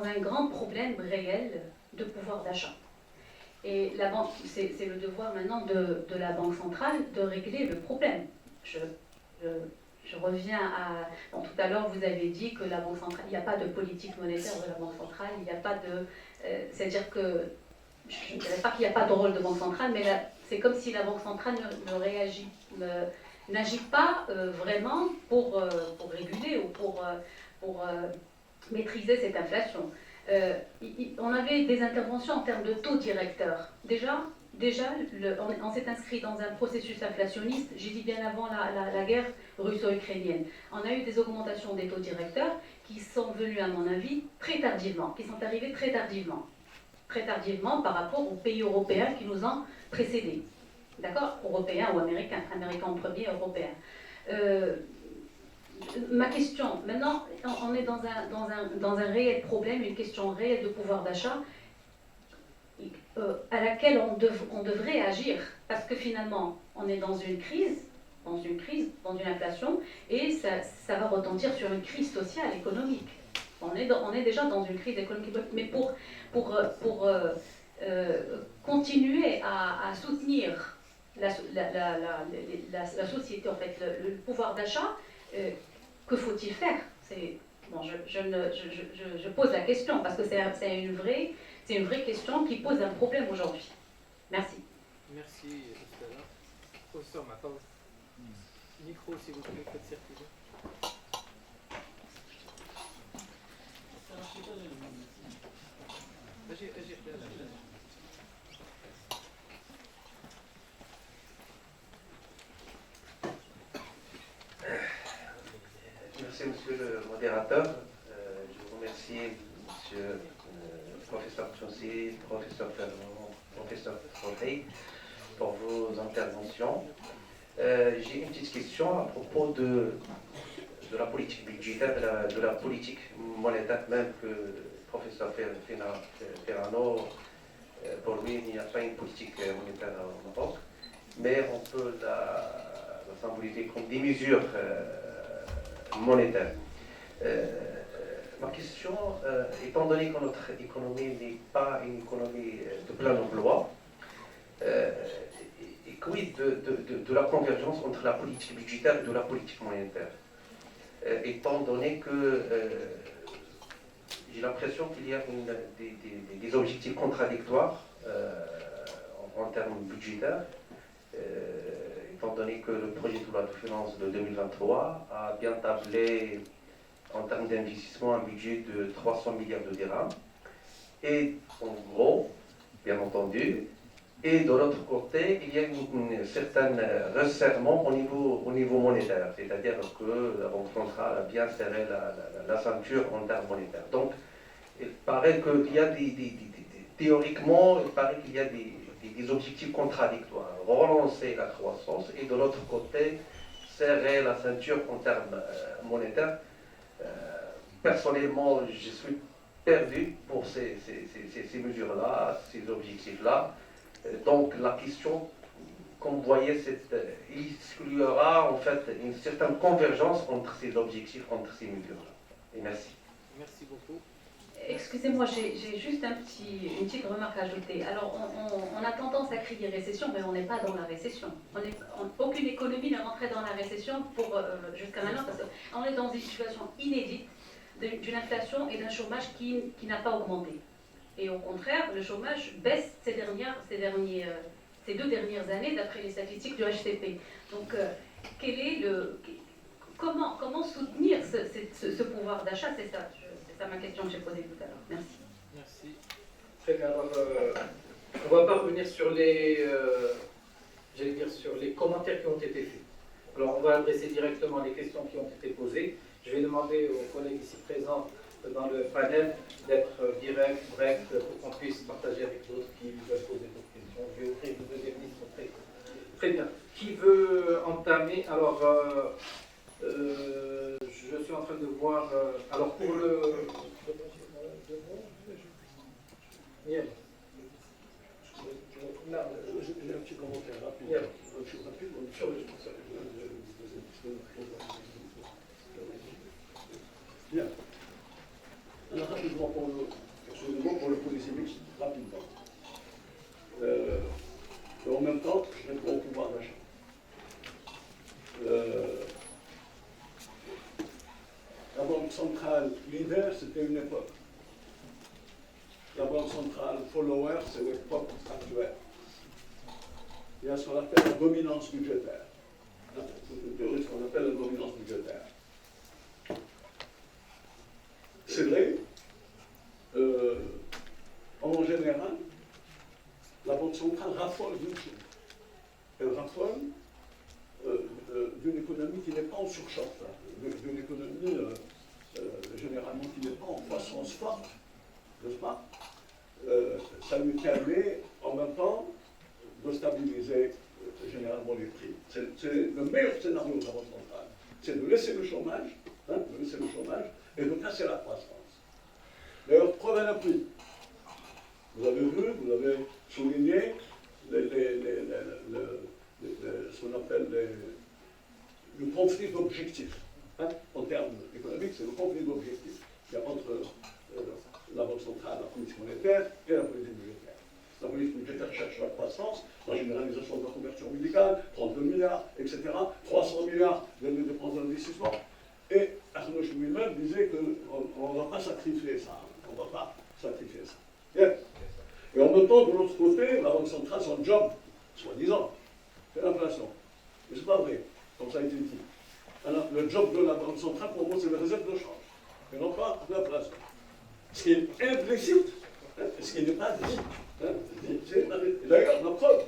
un grand problème réel de pouvoir d'achat. Et la banque, c'est le devoir maintenant de la Banque centrale de régler le problème. Je reviens à... Bon, tout à l'heure, vous avez dit que la Banque centrale, il n'y a pas de politique monétaire de la Banque centrale, il n'y a pas de... c'est-à-dire que, je ne dirais pas qu'il n'y a pas de rôle de Banque centrale, mais c'est comme si la Banque centrale n'agit pas vraiment pour réguler ou pour maîtriser cette inflation. On avait des interventions en termes de taux directeurs. Déjà on s'est inscrit dans un processus inflationniste, j'ai dit bien avant la guerre russo-ukrainienne. On a eu des augmentations des taux directeurs qui sont venues, à mon avis, très tardivement, qui sont arrivées très tardivement par rapport aux pays européens qui nous ont précédés. D'accord? Européens ou américains en premier, européens. Ma question, maintenant, on est dans un réel problème, une question réelle de pouvoir d'achat à laquelle on devrait agir, parce que finalement, on est dans une crise, dans une inflation, et ça va retentir sur une crise sociale, économique. On est déjà dans une crise économique, mais pour continuer à soutenir la société, en fait, le pouvoir d'achat, que faut-il faire? Bon, je pose la question parce que c'est une vraie question qui pose un problème aujourd'hui. Merci. Merci, Stella. Professeur Macao. Micro, s'il vous plaît, faites circuler. Merci, monsieur le modérateur. Je vous remercie, monsieur le professeur Tchoussi, professeur Ferrand, professeur Trolley, pour vos interventions. J'ai une petite question à propos de la politique budgétaire, de la politique monétaire même que le professeur Ferrano, pour lui, il n'y a pas une politique monétaire au Maroc, mais on peut la symboliser comme des mesures monétaires. Ma question, étant donné que notre économie n'est pas une économie de plein emploi, et quid de la convergence entre la politique budgétaire et de la politique monétaire, étant donné que j'ai l'impression qu'il y a des objectifs contradictoires en termes budgétaires, étant donné que le projet de loi de finances de 2023 a bien tablé en termes d'investissement un budget de 300 milliards de dirhams, et en gros, bien entendu, et de l'autre côté, il y a un certain resserrement au niveau monétaire, c'est-à-dire que la Banque centrale a bien serré la ceinture en termes monétaires. Donc, il paraît qu'il y a théoriquement, il paraît qu'il y a des objectifs contradictoires. Relancer la croissance et de l'autre côté, serrer la ceinture en termes monétaires. Personnellement, je suis perdu pour ces mesures-là, ces objectifs-là. Donc la question, comme vous voyez, il y aura en fait une certaine convergence entre ces objectifs, entre ces mesures-là. Et merci. Merci beaucoup. Excusez-moi, j'ai juste une petite remarque à ajouter. Alors, on a tendance à crier récession, mais on n'est pas dans la récession. Aucune économie n'est rentrée dans la récession jusqu'à maintenant, parce qu'on est dans une situation inédite d'une inflation et d'un chômage qui n'a pas augmenté. Et au contraire, le chômage baisse ces 2 dernières années, d'après les statistiques du HCP. Donc, comment soutenir ce pouvoir d'achat? C'est ça ma question que j'ai posée tout à l'heure. Merci. Merci. Très bien. Alors, on ne va pas revenir sur sur les commentaires qui ont été faits. Alors, on va adresser directement les questions qui ont été posées. Je vais demander aux collègues ici présents dans le panel d'être direct, bref, pour qu'on puisse partager avec d'autres qui veulent poser d'autres questions. Je vais ouvrir le deuxième liste. Très bien. Qui veut entamer? Alors, je suis en train de voir. Alors, pour le. Niel. J'ai un petit commentaire rapide. Niel. Bien. Alors, rapidement pour le policier mixte, rapidement. En même temps, je réponds au pouvoir d'achat. La Banque centrale leader, c'était une époque. La Banque centrale follower, c'est l'époque actuelle. Il y a ce qu'on appelle la dominance budgétaire. C'est une théorie, ce qu'on appelle la dominance budgétaire. C'est vrai, en général, la Banque centrale raffole d'une chose. Elle raffole d'une économie qui n'est pas en surchauffe, d'une économie généralement qui n'est pas en croissance forte, n'est-ce pas? Ça lui permet en même temps de stabiliser généralement les prix. C'est le meilleur scénario de la Banque centrale. C'est de laisser le chômage, et de casser la croissance. D'ailleurs, preuve à l'appui. Vous avez vu, vous avez souligné ce qu'on appelle le conflit d'objectifs. En termes économiques, c'est le conflit d'objectifs qu'il y a entre la Banque centrale, la politique monétaire et la politique budgétaire. La politique budgétaire cherche la croissance, la généralisation de la couverture médicale, 32 milliards, etc. 300 milliards de dépenses d'investissement. Et Arnaud lui-même disait qu'on ne va pas sacrifier ça. On ne va pas sacrifier ça. Bien. Et en même temps, de l'autre côté, la Banque centrale, son job, soi-disant, c'est l'inflation. Mais ce n'est pas vrai, comme ça a été dit. Alors, le job de la Banque centrale, pour moi, c'est les réserves de change, et non pas l'inflation. Ce qui est implicite, ce qui n'est pas dit. D'ailleurs, la preuve,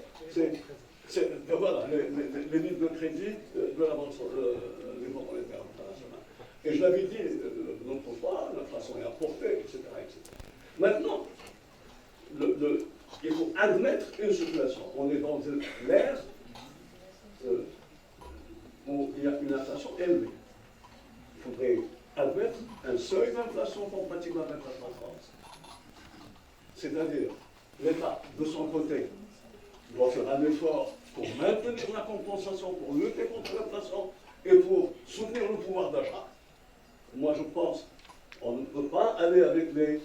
c'est voilà, les livres de crédit de la Banque des Fonds monétaires internationaux. Et je l'avais dit l'autre fois, l'inflation est apportée, etc. Maintenant, il faut admettre une situation. On est dans l'ère où il y a une inflation élevée. Il faudrait admettre un seuil d'inflation compatible avec la croissance. C'est-à-dire, l'État, de son côté, doit faire un effort pour maintenir la compensation, pour lutter contre l'inflation et pour soutenir le pouvoir d'achat. Moi, je pense qu'on ne peut pas aller avec des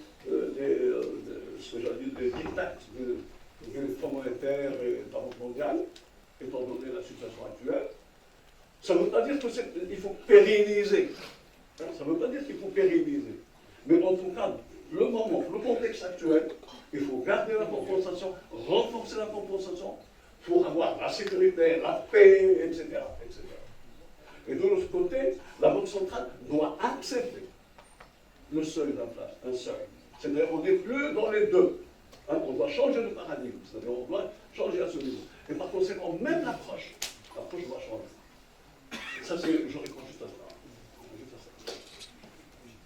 dictats du Fonds monétaire et de la Banque mondiale, étant donné la situation actuelle. Ça ne veut pas dire qu'il faut pérenniser. Ça ne veut pas dire qu'il faut pérenniser. Mais en tout cas, le moment, le contexte actuel, il faut garder la compensation, renforcer la compensation pour avoir la sécurité, la paix, etc. etc. Et de l'autre côté, la Banque centrale doit accepter le seuil d'inflation, un seuil. C'est-à-dire qu'on n'est plus dans les deux. Hein, on doit changer de paradigme, c'est-à-dire on doit changer à ce niveau. Et par conséquent, même l'approche doit changer. Ça, c'est, je réponds juste à ça.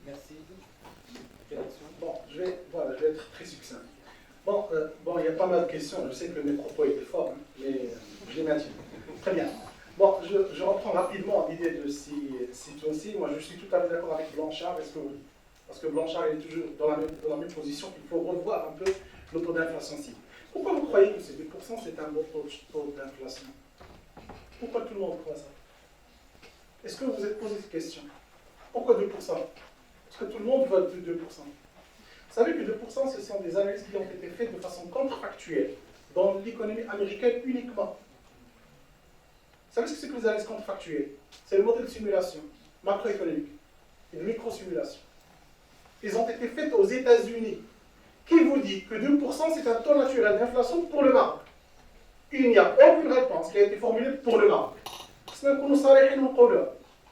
Merci. Bon, je vais être très succinct. Bon, il y a pas mal de questions. Je sais que mes propos étaient forts, hein, mais je les maintiens. Très bien. Bon, je reprends rapidement l'idée de Sitounsi. Moi, je suis tout à fait d'accord avec Blanchard, parce que Blanchard est toujours dans la même position qu'il faut revoir un peu le taux d'inflation cible. Pourquoi vous croyez que ces 2% c'est un bon taux d'inflation? Pourquoi tout le monde croit ça? Est-ce que vous vous êtes posé cette question? Pourquoi 2%? Parce que tout le monde vote 2%. Vous savez que 2%, ce sont des analyses qui ont été faites de façon contrefactuelle dans l'économie américaine uniquement. Vous savez ce que c'est que les analyses contrefactuelles? C'est le modèle de simulation macroéconomique, une micro-simulation. Ils ont été faites aux États-Unis. Qui vous dit que 2% c'est un taux naturel d'inflation pour le Maroc? Il n'y a aucune réponse qui a été formulée pour le Maroc.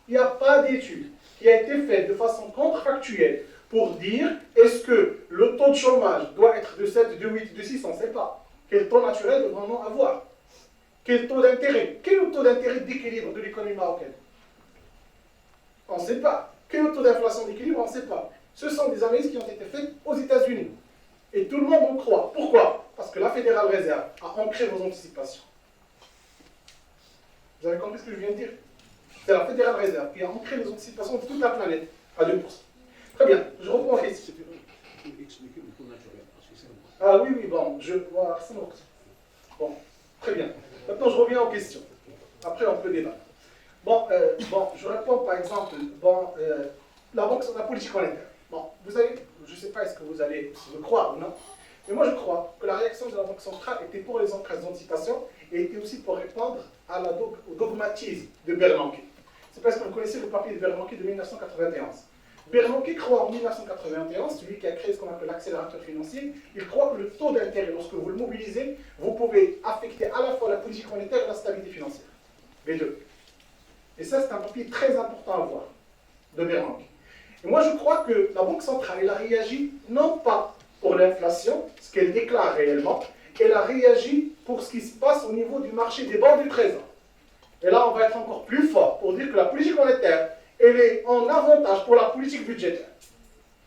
Il n'y a pas d'étude qui a été faite de façon contrefactuelle pour dire est-ce que le taux de chômage doit être de 7, de 8, de 6, on ne sait pas. Quel taux naturel devons-nous avoir? Quel taux d'intérêt? Quel est le taux d'intérêt d'équilibre de l'économie marocaine? On ne sait pas. Quel est le taux d'inflation d'équilibre? On ne sait pas. Ce sont des analyses qui ont été faites aux États-Unis. Et tout le monde en croit. Pourquoi? Parce que la Fédérale Réserve a ancré vos anticipations. Vous avez compris ce que je viens de dire? C'est la Fédérale Réserve qui a ancré les anticipations de toute la planète à 2%. Très bien, je reprends en question. Expliquer le taux naturel, parce que c'est important. Ah oui, bon, bon, très bien. Maintenant, je reviens aux questions. Après, on peut débattre. Bon, je réponds par exemple, la politique monétaire. Bon, vous allez, je ne sais pas est-ce que vous allez me croire ou non, mais moi je crois que la réaction de la Banque centrale était pour les ancrages d'anticipation et était aussi pour répondre au dogmatisme de Bernanke. C'est parce que vous connaissez le papier de Bernanke de 1991. Bernanke croit en 1991, celui qui a créé ce qu'on appelle l'accélérateur financier, il croit que le taux d'intérêt, lorsque vous le mobilisez, vous pouvez affecter à la fois la politique monétaire et la stabilité financière. Les deux. Et ça, c'est un papier très important à voir, de Bernanke. Et moi, je crois que la Banque centrale, elle a réagi non pas pour l'inflation, ce qu'elle déclare réellement, elle a réagi pour ce qui se passe au niveau du marché des bons du trésor. Et là, on va être encore plus fort pour dire que la politique monétaire, elle est en avantage pour la politique budgétaire.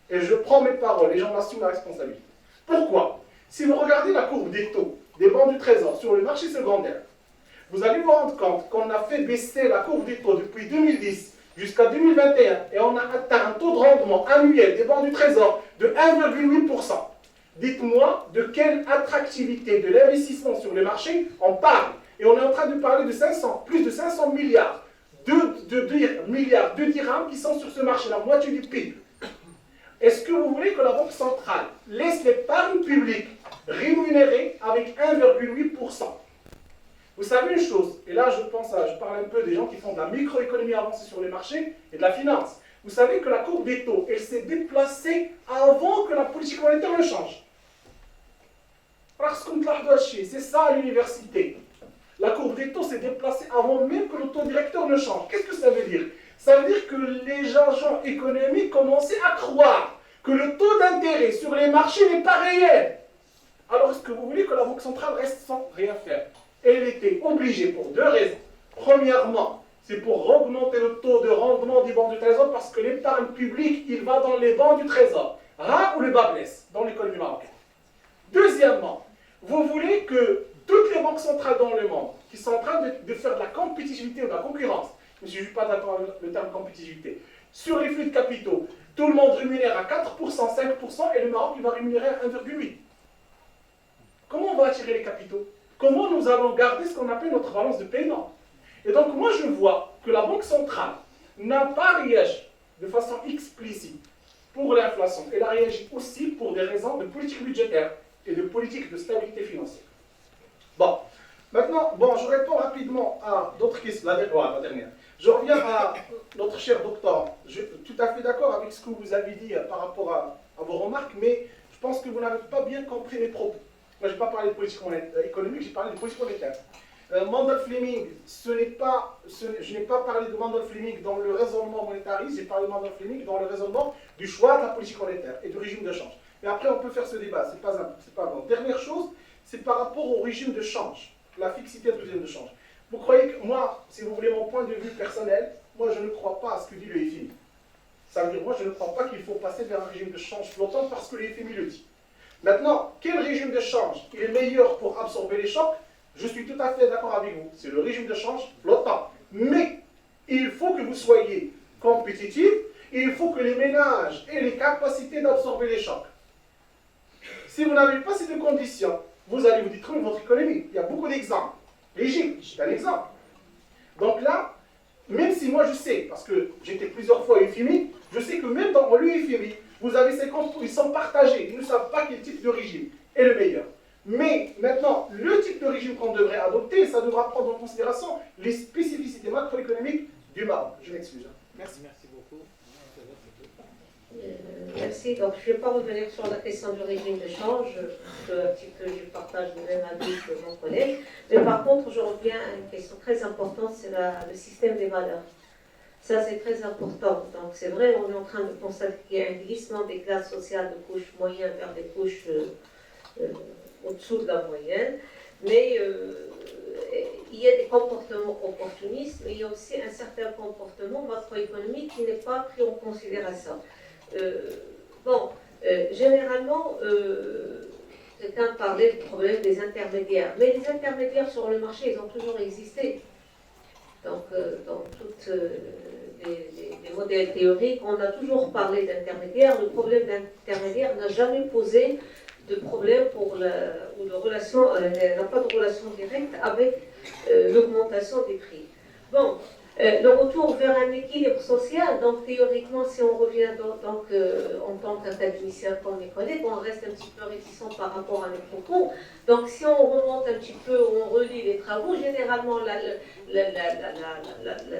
Et je prends mes paroles et j'en assume la responsabilité. Pourquoi? Si vous regardez la courbe des taux des bons du trésor sur le marché secondaire, vous allez vous rendre compte qu'on a fait baisser la courbe des taux depuis 2010 jusqu'à 2021 et on a atteint un taux de rendement annuel des bons du trésor de 1,8%. Dites-moi de quelle attractivité de l'investissement sur les marchés on parle. Et on est en train de parler de plus de 500 milliards de dirhams qui sont sur ce marché, la moitié du PIB. Est-ce que vous voulez que la Banque centrale laisse l'épargne publique rémunérés avec 1,8%. Vous savez une chose, et là je parle un peu des gens qui font de la microéconomie avancée sur les marchés et de la finance. Vous savez que la courbe des taux, elle s'est déplacée avant que la politique monétaire ne change. C'est ça à l'université. La courbe des taux s'est déplacée avant même que le taux directeur ne change. Qu'est-ce que ça veut dire? Ça veut dire que les agents économiques commençaient à croire que le taux d'intérêt sur les marchés n'est pas réel. Alors est-ce que vous voulez que la Banque centrale reste sans rien faire? Elle était obligée pour deux raisons. Premièrement, c'est pour augmenter le taux de rendement des banques du Trésor parce que l'épargne publique, il va dans les banques du Trésor. Ras ou le bas blesse dans l'économie marocaine. Deuxièmement, vous voulez que toutes les banques centrales dans le monde qui sont en train de faire de la compétitivité ou de la concurrence, je ne suis pas d'accord avec le terme compétitivité, sur les flux de capitaux, tout le monde rémunère à 4%, 5% et le Maroc il va rémunérer à 1,8%. Comment on va attirer les capitaux? Comment nous allons garder ce qu'on appelle notre balance de paiement? Et donc moi je vois que la Banque centrale n'a pas réagi de façon explicite pour l'inflation. Elle a réagi aussi pour des raisons de politique budgétaire et de politique de stabilité financière. Bon, maintenant, je réponds rapidement à d'autres questions. La dernière. Je reviens à notre cher docteur. Je suis tout à fait d'accord avec ce que vous avez dit par rapport à vos remarques, mais je pense que vous n'avez pas bien compris mes propos. Moi, je n'ai pas parlé de politique économique, j'ai parlé de politique monétaire. Mandel Fleming, je n'ai pas parlé de Mandel Fleming dans le raisonnement monétariste, j'ai parlé de Mandel Fleming dans le raisonnement du choix de la politique monétaire et du régime de change. Mais après, on peut faire ce débat, c'est pas bon. Dernière chose, c'est par rapport au régime de change, la fixité du régime de change. Vous croyez que moi, si vous voulez mon point de vue personnel, moi je ne crois pas à ce que dit le FMI. Ça veut dire, moi je ne crois pas qu'il faut passer vers un régime de change flottant parce que le FMI le dit. Maintenant, quel régime de change est meilleur pour absorber les chocs? Je suis tout à fait d'accord avec vous. C'est le régime de change flottant. Mais il faut que vous soyez compétitif et il faut que les ménages aient les capacités d'absorber les chocs. Si vous n'avez pas ces deux conditions, vous allez vous détruire votre économie. Il y a beaucoup d'exemples. L'Égypte, c'est un exemple. Donc là, même si moi je sais, parce que j'étais plusieurs fois au FMI, je sais que même dans l'UFMI, vous avez ces comptes, ils sont partagés. Ils ne savent pas quel type de régime est le meilleur. Mais maintenant, le type de régime qu'on devrait adopter, ça devra prendre en considération les spécificités macroéconomiques du Maroc. Je m'excuse. Merci. Merci beaucoup. Merci. Donc, je ne vais pas revenir sur la question du régime de change, un petit peu, je partage le même avis que mon collègue. Mais par contre, je reviens à une question très importante, c'est le système des valeurs. Ça, c'est très important. Donc, c'est vrai, on est en train de constater qu'il y a un glissement des classes sociales de couches moyennes vers des couches au-dessous de la moyenne. Mais il y a des comportements opportunistes, mais il y a aussi un certain comportement macroéconomique qui n'est pas pris en considération. Généralement, quelqu'un parlait du problème des intermédiaires. Mais les intermédiaires sur le marché, ils ont toujours existé. Donc, dans tous les modèles théoriques, on a toujours parlé d'intermédiaires. Le problème d'intermédiaire n'a jamais posé de problème ou de relation, n'a pas de relation directe avec l'augmentation des prix. Bon, le retour vers un équilibre social, donc théoriquement, si on revient en tant qu'académicien comme mes collègues, on reste un petit peu réticent par rapport à nos propos. Donc si on remonte un petit peu, on relit les travaux, généralement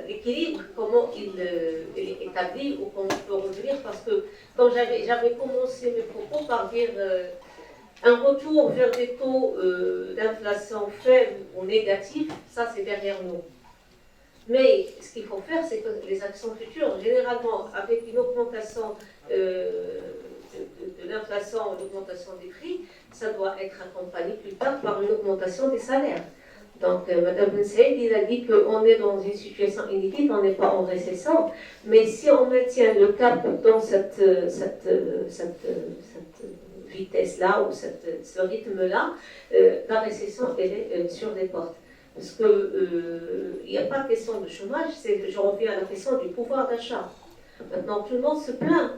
l'équilibre, comment il est établi ou comment on peut revenir, parce que quand j'avais commencé mes propos par dire un retour vers des taux d'inflation faibles ou négatifs, ça c'est derrière nous. Mais ce qu'il faut faire, c'est que les actions futures, généralement, avec une augmentation de l'inflation, l'augmentation des prix, ça doit être accompagné plus tard par une augmentation des salaires. Donc, Mme Ben Saïd, il a dit qu'on est dans une situation inédite, on n'est pas en récession, mais si on maintient le cap dans cette vitesse-là, ou ce rythme-là, la récession, elle est sur les portes. Parce qu'il n'y a pas de question de chômage, je reviens à la question du pouvoir d'achat. Maintenant, tout le monde se plaint.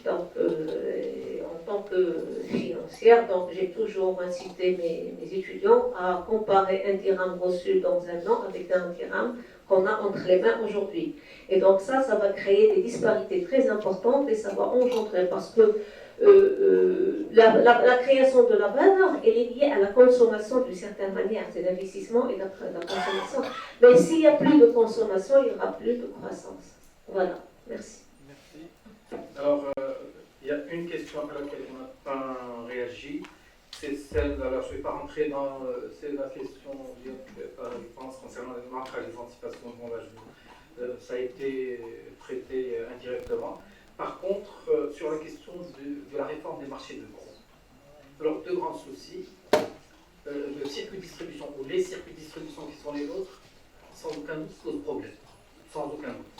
Donc, en tant que financière, donc j'ai toujours incité mes étudiants à comparer un dirham reçu dans un an avec un dirham qu'on a entre les mains aujourd'hui. Et donc ça va créer des disparités très importantes et ça va engendrer, parce que la création de la valeur, elle est liée à la consommation d'une certaine manière, c'est l'investissement et la consommation. Mais s'il n'y a plus de consommation, il n'y aura plus de croissance. Voilà, merci. Alors, il y a une question à laquelle on n'a pas réagi, c'est celle, alors je ne vais pas rentrer dans, c'est la question par la réponse concernant l'ancrage des anticipations. Bon, là, ça a été traité indirectement. Par contre, sur la question de la réforme des marchés de gros, alors deux grands soucis. Le circuit de distribution, ou les circuits de distribution qui sont les nôtres, sans aucun doute posent problème. Sans aucun doute.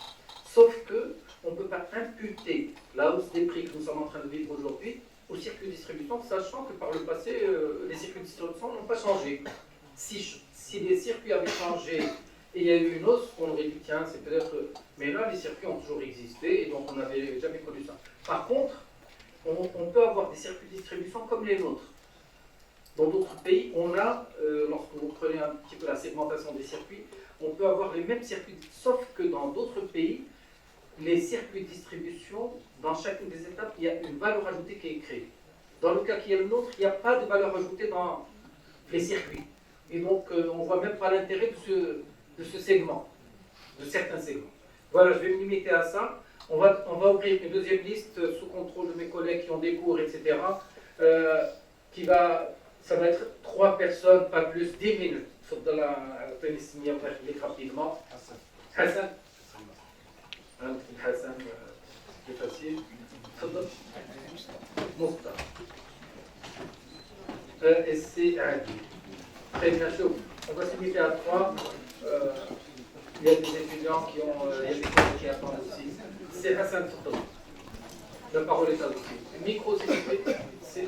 Sauf que on ne peut pas imputer la hausse des prix que nous sommes en train de vivre aujourd'hui au circuit de distribution, sachant que par le passé, les circuits de distribution n'ont pas changé. Si les circuits avaient changé et il y a eu une hausse, on aurait dit tiens, c'est peut-être. Mais là, les circuits ont toujours existé et donc on n'avait jamais connu ça. Par contre, on peut avoir des circuits de distribution comme les nôtres. Dans d'autres pays, on a, lorsque vous prenez un petit peu la segmentation des circuits, on peut avoir les mêmes circuits, sauf que dans d'autres pays, les circuits de distribution, dans chacune des étapes, il y a une valeur ajoutée qui est créée. Dans le cas qui est le nôtre, il n'y a pas de valeur ajoutée dans les circuits. Et donc, on ne voit même pas l'intérêt de ce segment, de certains segments. Voilà, je vais me limiter à ça. On va ouvrir une deuxième liste sous contrôle de mes collègues qui ont des cours, etc. Ça va être 3 personnes, pas plus, 10 minutes. تفضل اعطيني السميه الله يخليك rapidement. حسن. عندك حسن كيفاسي. تفضل. مختار. Et c'est Adi. Très bien, on va se limiter à 3. Il y a des étudiants qui ont, il y a des collègues qui attendent aussi. C'est Hassan Tfadal. La parole est à vous. Le micro, s'il vous plaît. C'est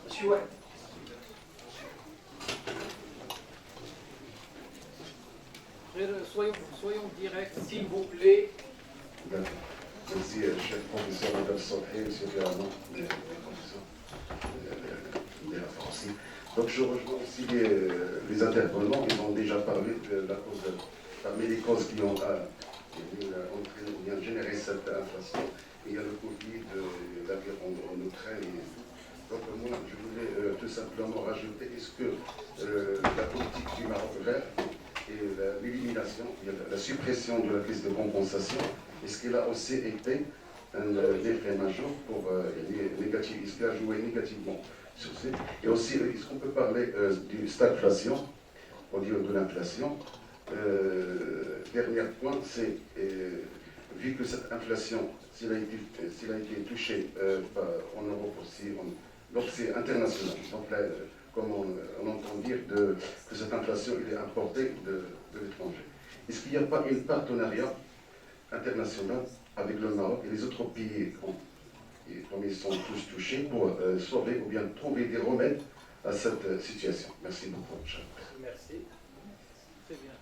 Monsieur Ouad. Soyons directs, s'il vous plaît. Merci, chef professeur Madame Soré, monsieur Ferrand, professeur de la France. Donc je rejoins aussi les intervenants, ils ont déjà parlé de la cause, parmi les causes qui ont entraîné ou bien généré cette inflation. Il y a le Covid, la guerre en Ukraine. Donc moi, je voulais tout simplement rajouter, est-ce que la politique du Maroc vert et l'élimination, la suppression de la caisse de compensation, est-ce qu'elle a aussi été un effet majeur pour négatif, est-ce qu'elle a joué négativement sur ce? Et aussi, est-ce qu'on peut parler de stagflation au lieu de l'inflation? Dernier point, c'est vu que cette inflation, s'il a été touché en Europe aussi, donc c'est international. Donc là, comme on entend dire que cette inflation elle est importée de l'étranger. Est-ce qu'il n'y a pas un partenariat international avec le Maroc et les autres pays comme ils sont tous touchés pour sauver ou bien trouver des remèdes à cette situation? Merci beaucoup. Merci. Très bien.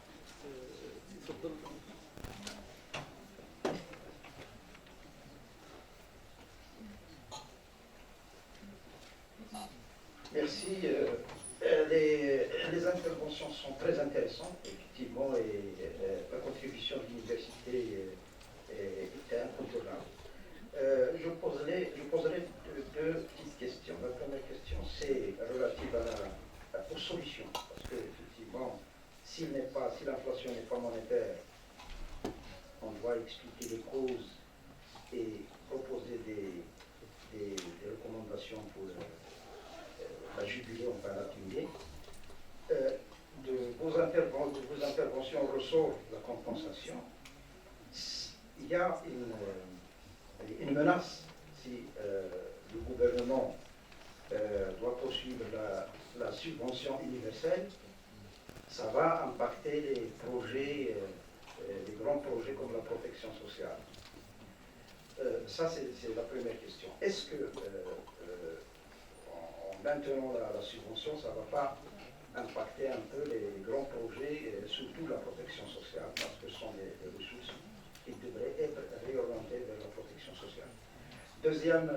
Merci. Les interventions sont très intéressantes, effectivement, et la contribution de l'université est incontournable. Je poserai deux petites questions. La première question, c'est relative aux solutions. Parce que, effectivement, si l'inflation n'est pas monétaire, on doit expliquer les causes et proposer des recommandations pour la juguler, on va l'atténuer. De vos interventions ressort la compensation. Il y a une menace si le gouvernement doit poursuivre la subvention universelle. Ça va impacter les projets, les grands projets comme la protection sociale. Ça, c'est la première question. Est-ce que en maintenant la subvention, ça ne va pas impacter un peu les grands projets, surtout la protection sociale, parce que ce sont des ressources qui devraient être réorientées vers la protection sociale. Deuxième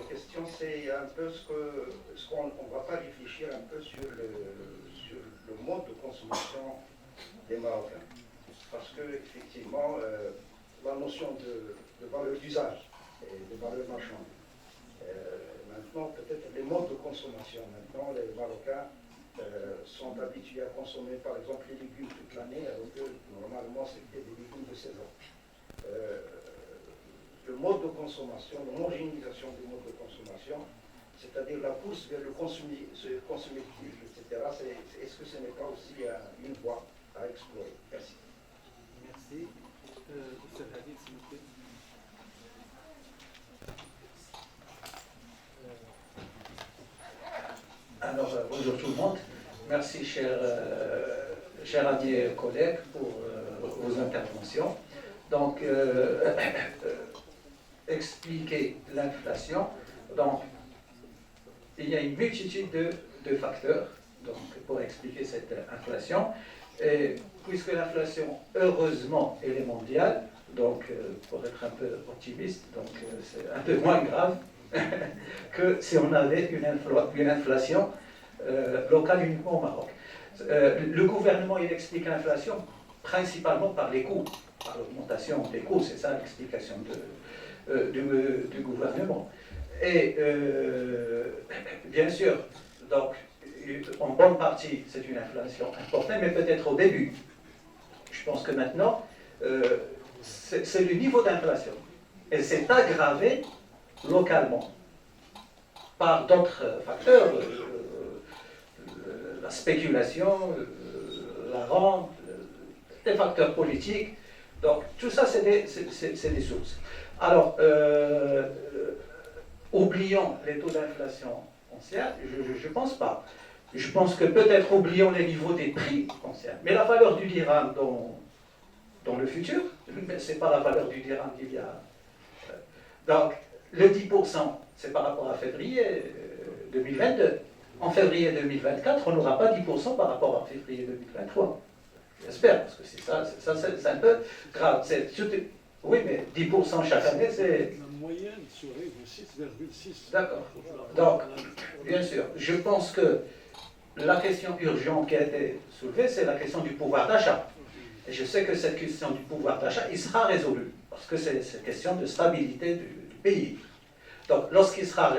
question, c'est un peu ce qu'on ne va pas réfléchir un peu sur le mode de consommation des Marocains. Parce que, effectivement, la notion de valeur d'usage et de valeur marchande. Maintenant, peut-être les modes de consommation. Maintenant, les Marocains sont habitués à consommer, par exemple, les légumes toute l'année, alors que normalement, c'était des légumes de saison. Le mode de consommation, l'homogénéisation du mode de consommation, c'est-à-dire la course vers le consommation, etc., est-ce que ce n'est pas aussi une voie à explorer? Merci. Merci. Mr. Hadid, s'il vous plaît. Alors, bonjour tout le monde. Merci, chers amis et collègues, pour vos interventions. Donc, expliquer l'inflation. Donc, il y a une multitude de facteurs donc, pour expliquer cette inflation. Et puisque l'inflation, heureusement, elle est mondiale, donc, pour être un peu optimiste, donc c'est un peu moins grave que si on avait une inflation locale uniquement au Maroc. Le gouvernement, il explique l'inflation principalement par les coûts, par l'augmentation des coûts, c'est ça l'explication du gouvernement. Et bien sûr, donc, en bonne partie, c'est une inflation importante, mais peut-être au début. Je pense que maintenant, c'est le niveau d'inflation. Et c'est aggravé localement par d'autres facteurs, la spéculation, la rente, des facteurs politiques. Donc tout ça, c'est des sources. Alors, oublions les taux d'inflation anciens, je ne pense pas. Je pense que peut-être oublions les niveaux des prix anciens. Mais la valeur du dirham dans le futur, ce n'est pas la valeur du dirham qu'il y a. Donc, le 10%, c'est par rapport à février 2022. En février 2024, on n'aura pas 10% par rapport à février 2023. J'espère, parce que c'est un peu grave. Oui, mais 10% chaque année, c'est... La moyenne serait de 6,6. D'accord. Donc, bien sûr, je pense que la question urgente qui a été soulevée, c'est la question du pouvoir d'achat. Et je sais que cette question du pouvoir d'achat, il sera résolu, parce que c'est une question de stabilité du pays. Donc, lorsqu'il sera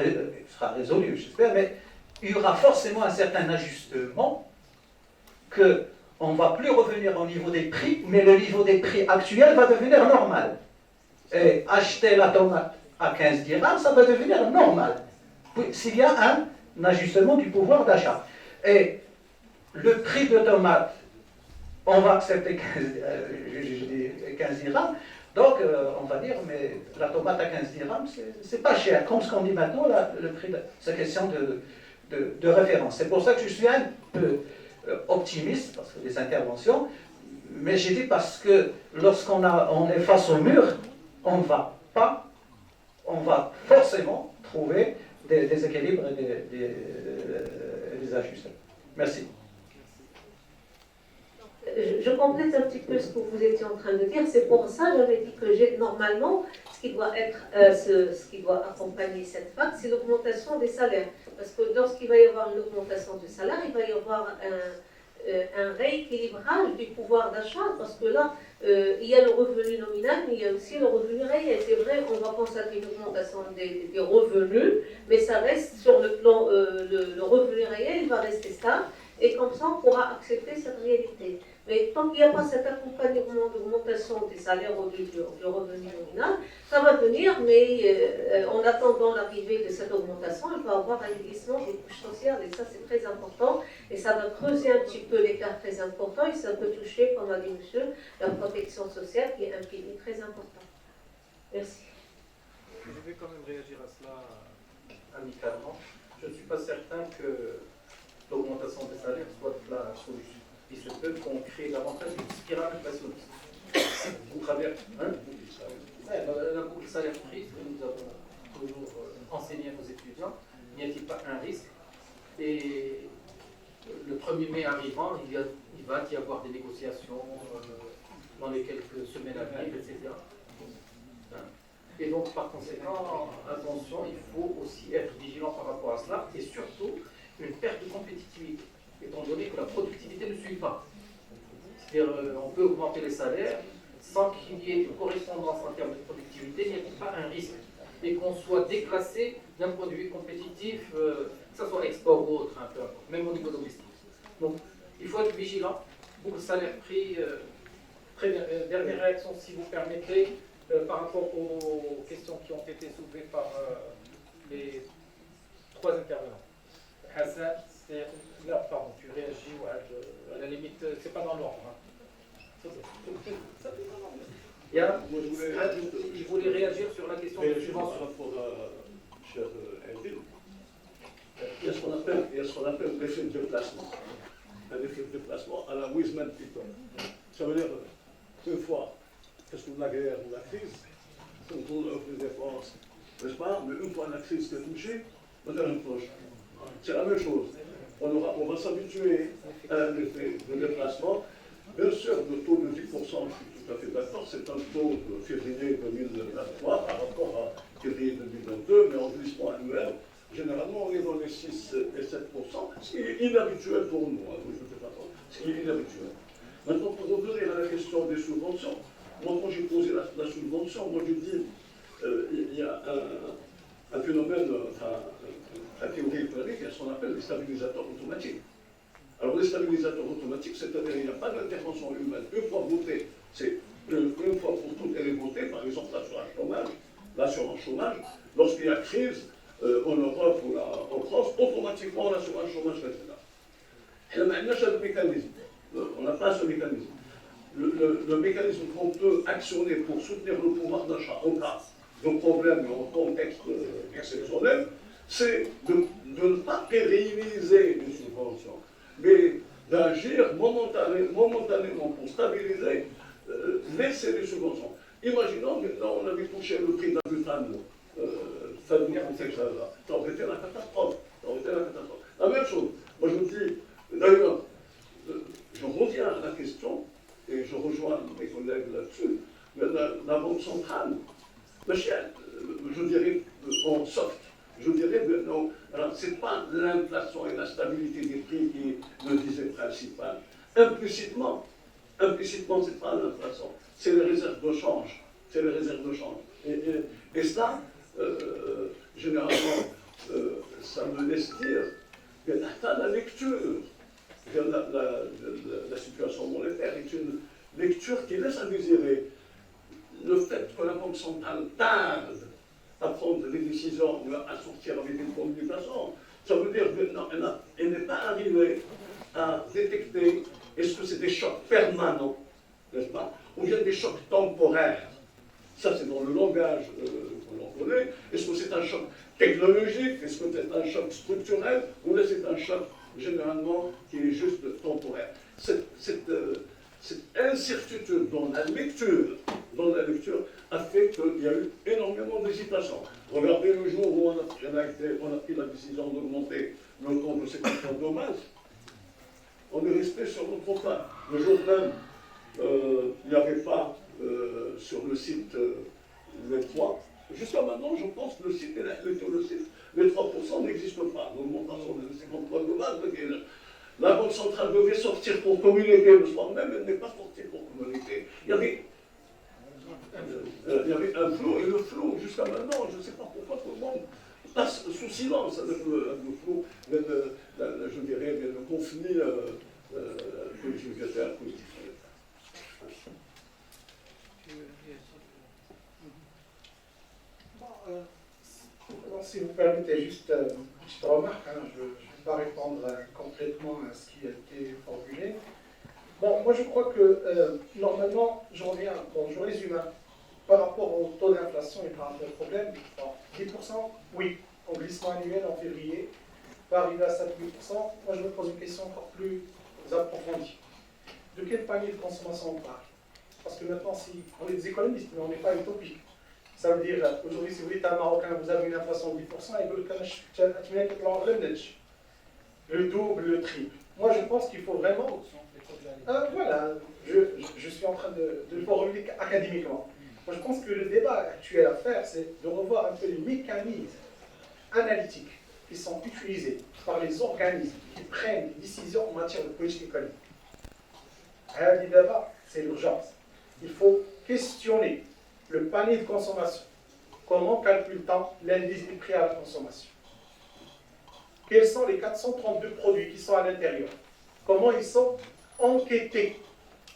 résolu, j'espère, mais il y aura forcément un certain ajustement qu'on ne va plus revenir au niveau des prix, mais le niveau des prix actuel va devenir normal. Et acheter la tomate à 15 dirhams, ça va devenir normal, s'il y a un ajustement du pouvoir d'achat. Et le prix de tomate, on va accepter 15 dirhams, donc on va dire, mais la tomate à 15 dirhams, c'est pas cher. Comme ce qu'on dit maintenant, le prix, c'est question de référence. C'est pour ça que je suis un peu optimiste, parce que les interventions, mais j'ai dit parce que lorsqu'on est face au mur, on va forcément trouver des équilibres et des ajustements. Merci. Je complète un petit peu ce que vous étiez en train de dire. C'est pour ça que j'avais dit que normalement, ce qui doit accompagner cette vague, c'est l'augmentation des salaires. Parce que lorsqu'il va y avoir une augmentation du salaire, il va y avoir un rééquilibrage du pouvoir d'achat, parce que là, il y a le revenu nominal, mais il y a aussi le revenu réel. C'est vrai, on va constater une augmentation des revenus, mais ça reste sur le plan, le revenu réel, il va rester stable, et comme ça, on pourra accepter cette réalité. Mais tant qu'il n'y a pas cet accompagnement d'augmentation des salaires ou du revenu nominal, ça va venir, mais en attendant l'arrivée de cette augmentation, il va y avoir un glissement des couches sociales, et ça c'est très important, et ça va creuser un petit peu l'écart très important, et ça peut toucher, comme a dit monsieur, la protection sociale, qui est un pilier très important. Merci. Je vais quand même réagir à cela amicalement. Je ne suis pas certain que l'augmentation des salaires soit la solution. Il se peut qu'on crée davantage une spirale inflationniste. Au travers la boucle salaire-prix que nous avons toujours enseigné à nos étudiants, n'y a-t-il pas un risque? Et le 1er mai arrivant, il va y avoir des négociations dans les quelques semaines à venir, etc. Et donc, par conséquent, attention, il faut aussi être vigilant par rapport à cela, et surtout une perte de compétitivité, étant donné que la productivité ne suit pas. C'est-à-dire, on peut augmenter les salaires, sans qu'il y ait une correspondance en termes de productivité, il n'y a pas un risque. Et qu'on soit déclassé d'un produit compétitif, que ce soit export ou autre, un peu importe, même au niveau domestique. Donc, il faut être vigilant pour le salaire-prix. Dernière réaction, si vous permettez, par rapport aux questions qui ont été soulevées par les trois intervenants. Hassan, là, pardon, tu réagis, ouais, à la limite, c'est pas dans l'ordre. Hein. Je voulais réagir sur la question de subvention. Par rapport à cher Endil, il y a ce qu'on appelle l'effet de déplacement. Un effet de déplacement à la Wisman People. Ça veut dire, une fois, qu'est-ce que la guerre ou la crise, on offre des dépenses, n'est-ce pas? Mais une fois la crise qui est touchée, on a une poche. C'est la même chose. On va s'habituer à un effet de déplacement. Bien sûr, le taux de 10%, je suis tout à fait d'accord, c'est un taux de février 2023 par rapport à février 2022, mais en glissement annuel, généralement, on est dans les 6 et 7%, ce qui est inhabituel pour nous, hein, de toute façon, ce qui est inhabituel. Maintenant, pour revenir à la question des subventions, moi, quand j'ai posé la subvention, moi, je dis, il y a un phénomène, enfin, la théorie économique, il y a ce qu'on appelle les stabilisateurs automatiques. Alors, les stabilisateurs automatiques, c'est-à-dire qu'il n'y a pas d'intervention humaine. Une fois voté, c'est une fois pour toutes, elle est votée, par exemple, l'assurance chômage. Lorsqu'il y a crise, en Europe ou en France, automatiquement, l'assurance chômage reste là. Et là, maintenant, c'est le mécanisme. On n'a pas ce mécanisme. Le mécanisme qu'on peut actionner pour soutenir le pouvoir d'achat en cas de problème en contexte exceptionnel, c'est de ne pas pérenniser les subventions, mais d'agir momentanément pour stabiliser, laisser les subventions. Imaginons maintenant on avait touché le prix d'un butane, ça aurait été la catastrophe. La même chose. Moi je me dis, d'ailleurs, je reviens à la question, et je rejoins mes collègues là-dessus, la Banque centrale, je dirais en soft, je dirais non, c'est pas l'inflation et la stabilité des prix qui est le disait principal. Implicitement, c'est pas l'inflation, c'est les réserves de change. Et ça, généralement, ça me laisse dire que la lecture de la situation monétaire est une lecture qui laisse à désirer. Le fait que la Banque centrale tarde à prendre des décisions, à sortir avec une communication, ça veut dire qu'elle n'est pas arrivée à détecter est-ce que c'est des chocs permanents, n'est-ce pas, ou bien des chocs temporaires. Ça, c'est dans le langage que l'on connaît. Est-ce que c'est un choc technologique? Est-ce que c'est un choc structurel? Ou bien c'est un choc, généralement, qui est juste temporaire? Cette incertitude dans la lecture a fait qu'il y a eu énormément d'hésitation. Regardez le jour où on a pris la décision d'augmenter le taux de sécurité de dommages, on est resté sur notre pas. Le jour même, il n'y avait pas sur le site les 3. Jusqu'à maintenant, je pense que le site, les 3% n'existent pas. L'augmentation de 53 dommages, la Banque centrale devait sortir pour communiquer le soir même, elle n'est pas sortie pour communiquer. Il y avait un flou, et le flou, jusqu'à maintenant, je ne sais pas pourquoi tout le monde passe sous silence avec le flou, je dirais, le conflit budgétaire politique. Si vous permettez juste une petite remarque, hein, je ne vais pas répondre complètement à ce qui a été formulé. Bon, moi je crois que normalement, je résume, hein, par rapport au taux d'inflation et par rapport au problème, bon, 10%, oui, en glissement annuel en février, va arriver à 7-8%. Moi je me pose une question encore plus approfondie. De quel panier de consommation on parle? Parce que maintenant, si on est des économistes, mais on n'est pas utopique. Ça veut dire, aujourd'hui, si vous dites à un Marocain, vous avez une inflation de 10%, il veut le double, le triple. Moi, je pense qu'il faut vraiment... voilà, je suis en train de le formuler académiquement. Moi, je pense que le débat actuel à faire, c'est de revoir un peu les mécanismes analytiques qui sont utilisés par les organismes qui prennent des décisions en matière de politique économique. Le débat, c'est l'urgence. il faut questionner le panier de consommation. Comment calcule-t-on l'indice du prix à la consommation? Quels sont les 432 produits qui sont à l'intérieur? Comment ils sont enquêtés?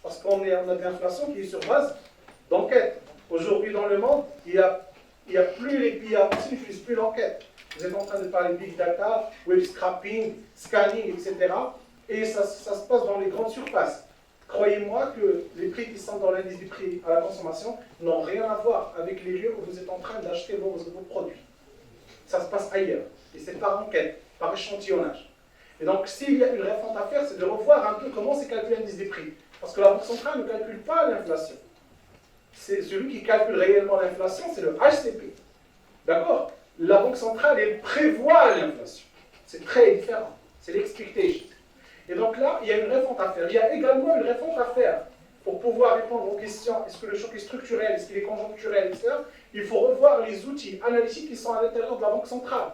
Parce qu'on a de l'inflation qui est sur base d'enquête. Aujourd'hui dans le monde, il y a plus les pays avancés n'utilisent plus l'enquête. Vous êtes en train de parler de big data, web scrapping, scanning, etc. Et ça se passe dans les grandes surfaces. Croyez-moi que les prix qui sont dans l'indice du prix à la consommation n'ont rien à voir avec les lieux où vous êtes en train d'acheter vos produits. Ça se passe ailleurs. Et c'est par enquête, par échantillonnage. Et donc, s'il y a une refonte à faire, c'est de revoir un peu comment c'est calculé l'indice des prix. Parce que la Banque centrale ne calcule pas l'inflation. C'est celui qui calcule réellement l'inflation, c'est le HCP. D'accord? La Banque centrale, elle prévoit l'inflation. C'est très différent. C'est l'expectation. Et donc là, il y a une refonte à faire. Il y a également une refonte à faire pour pouvoir répondre aux questions. Est-ce que le choc est structurel? Est-ce qu'il est conjoncturel, etc. Il faut revoir les outils analytiques qui sont à l'intérieur de la Banque centrale.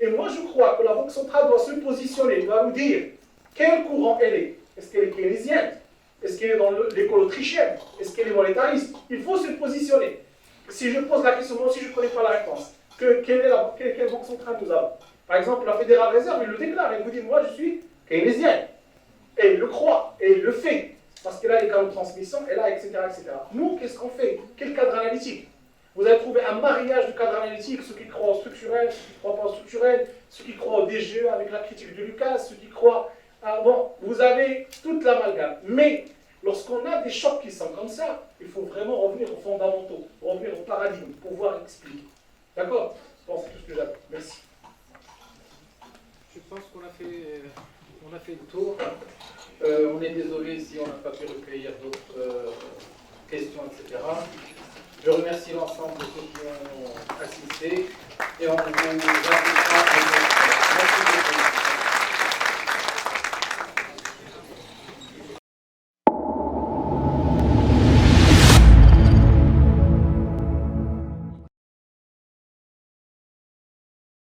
Et moi, je crois que la Banque centrale doit se positionner, doit nous dire quel courant elle est. Est-ce qu'elle est keynésienne? Est-ce qu'elle est dans l'école autrichienne? Est-ce qu'elle est monétariste? Il faut se positionner. Si je pose la question, moi aussi je ne connais pas la réponse. Quelle banque centrale nous avons? Par exemple, la Fédérale Réserve, il le déclare. Il vous dit, moi je suis keynésienne. Et il le croit, et il le fait. Parce qu'elle a les canaux de transmission, et là, etc., etc. Nous, qu'est-ce qu'on fait? Quel cadre analytique? Vous allez trouver un mariage de cadres analytiques, ceux qui croient au structurel, ceux qui ne croient pas au structurel, ceux qui croient au DGE avec la critique de Lucas, ceux qui croient... bon, vous avez toute l'amalgame. Mais lorsqu'on a des chocs qui sont comme ça, il faut vraiment revenir aux fondamentaux, revenir au paradigme, pouvoir expliquer. D'accord? Je pense que c'est tout ce que j'avais. Merci. Je pense qu'on a fait le tour. On est désolé si on n'a pas pu recueillir d'autres questions, etc. Je remercie l'ensemble de ceux qui ont assisté et on vous invite à... Merci beaucoup.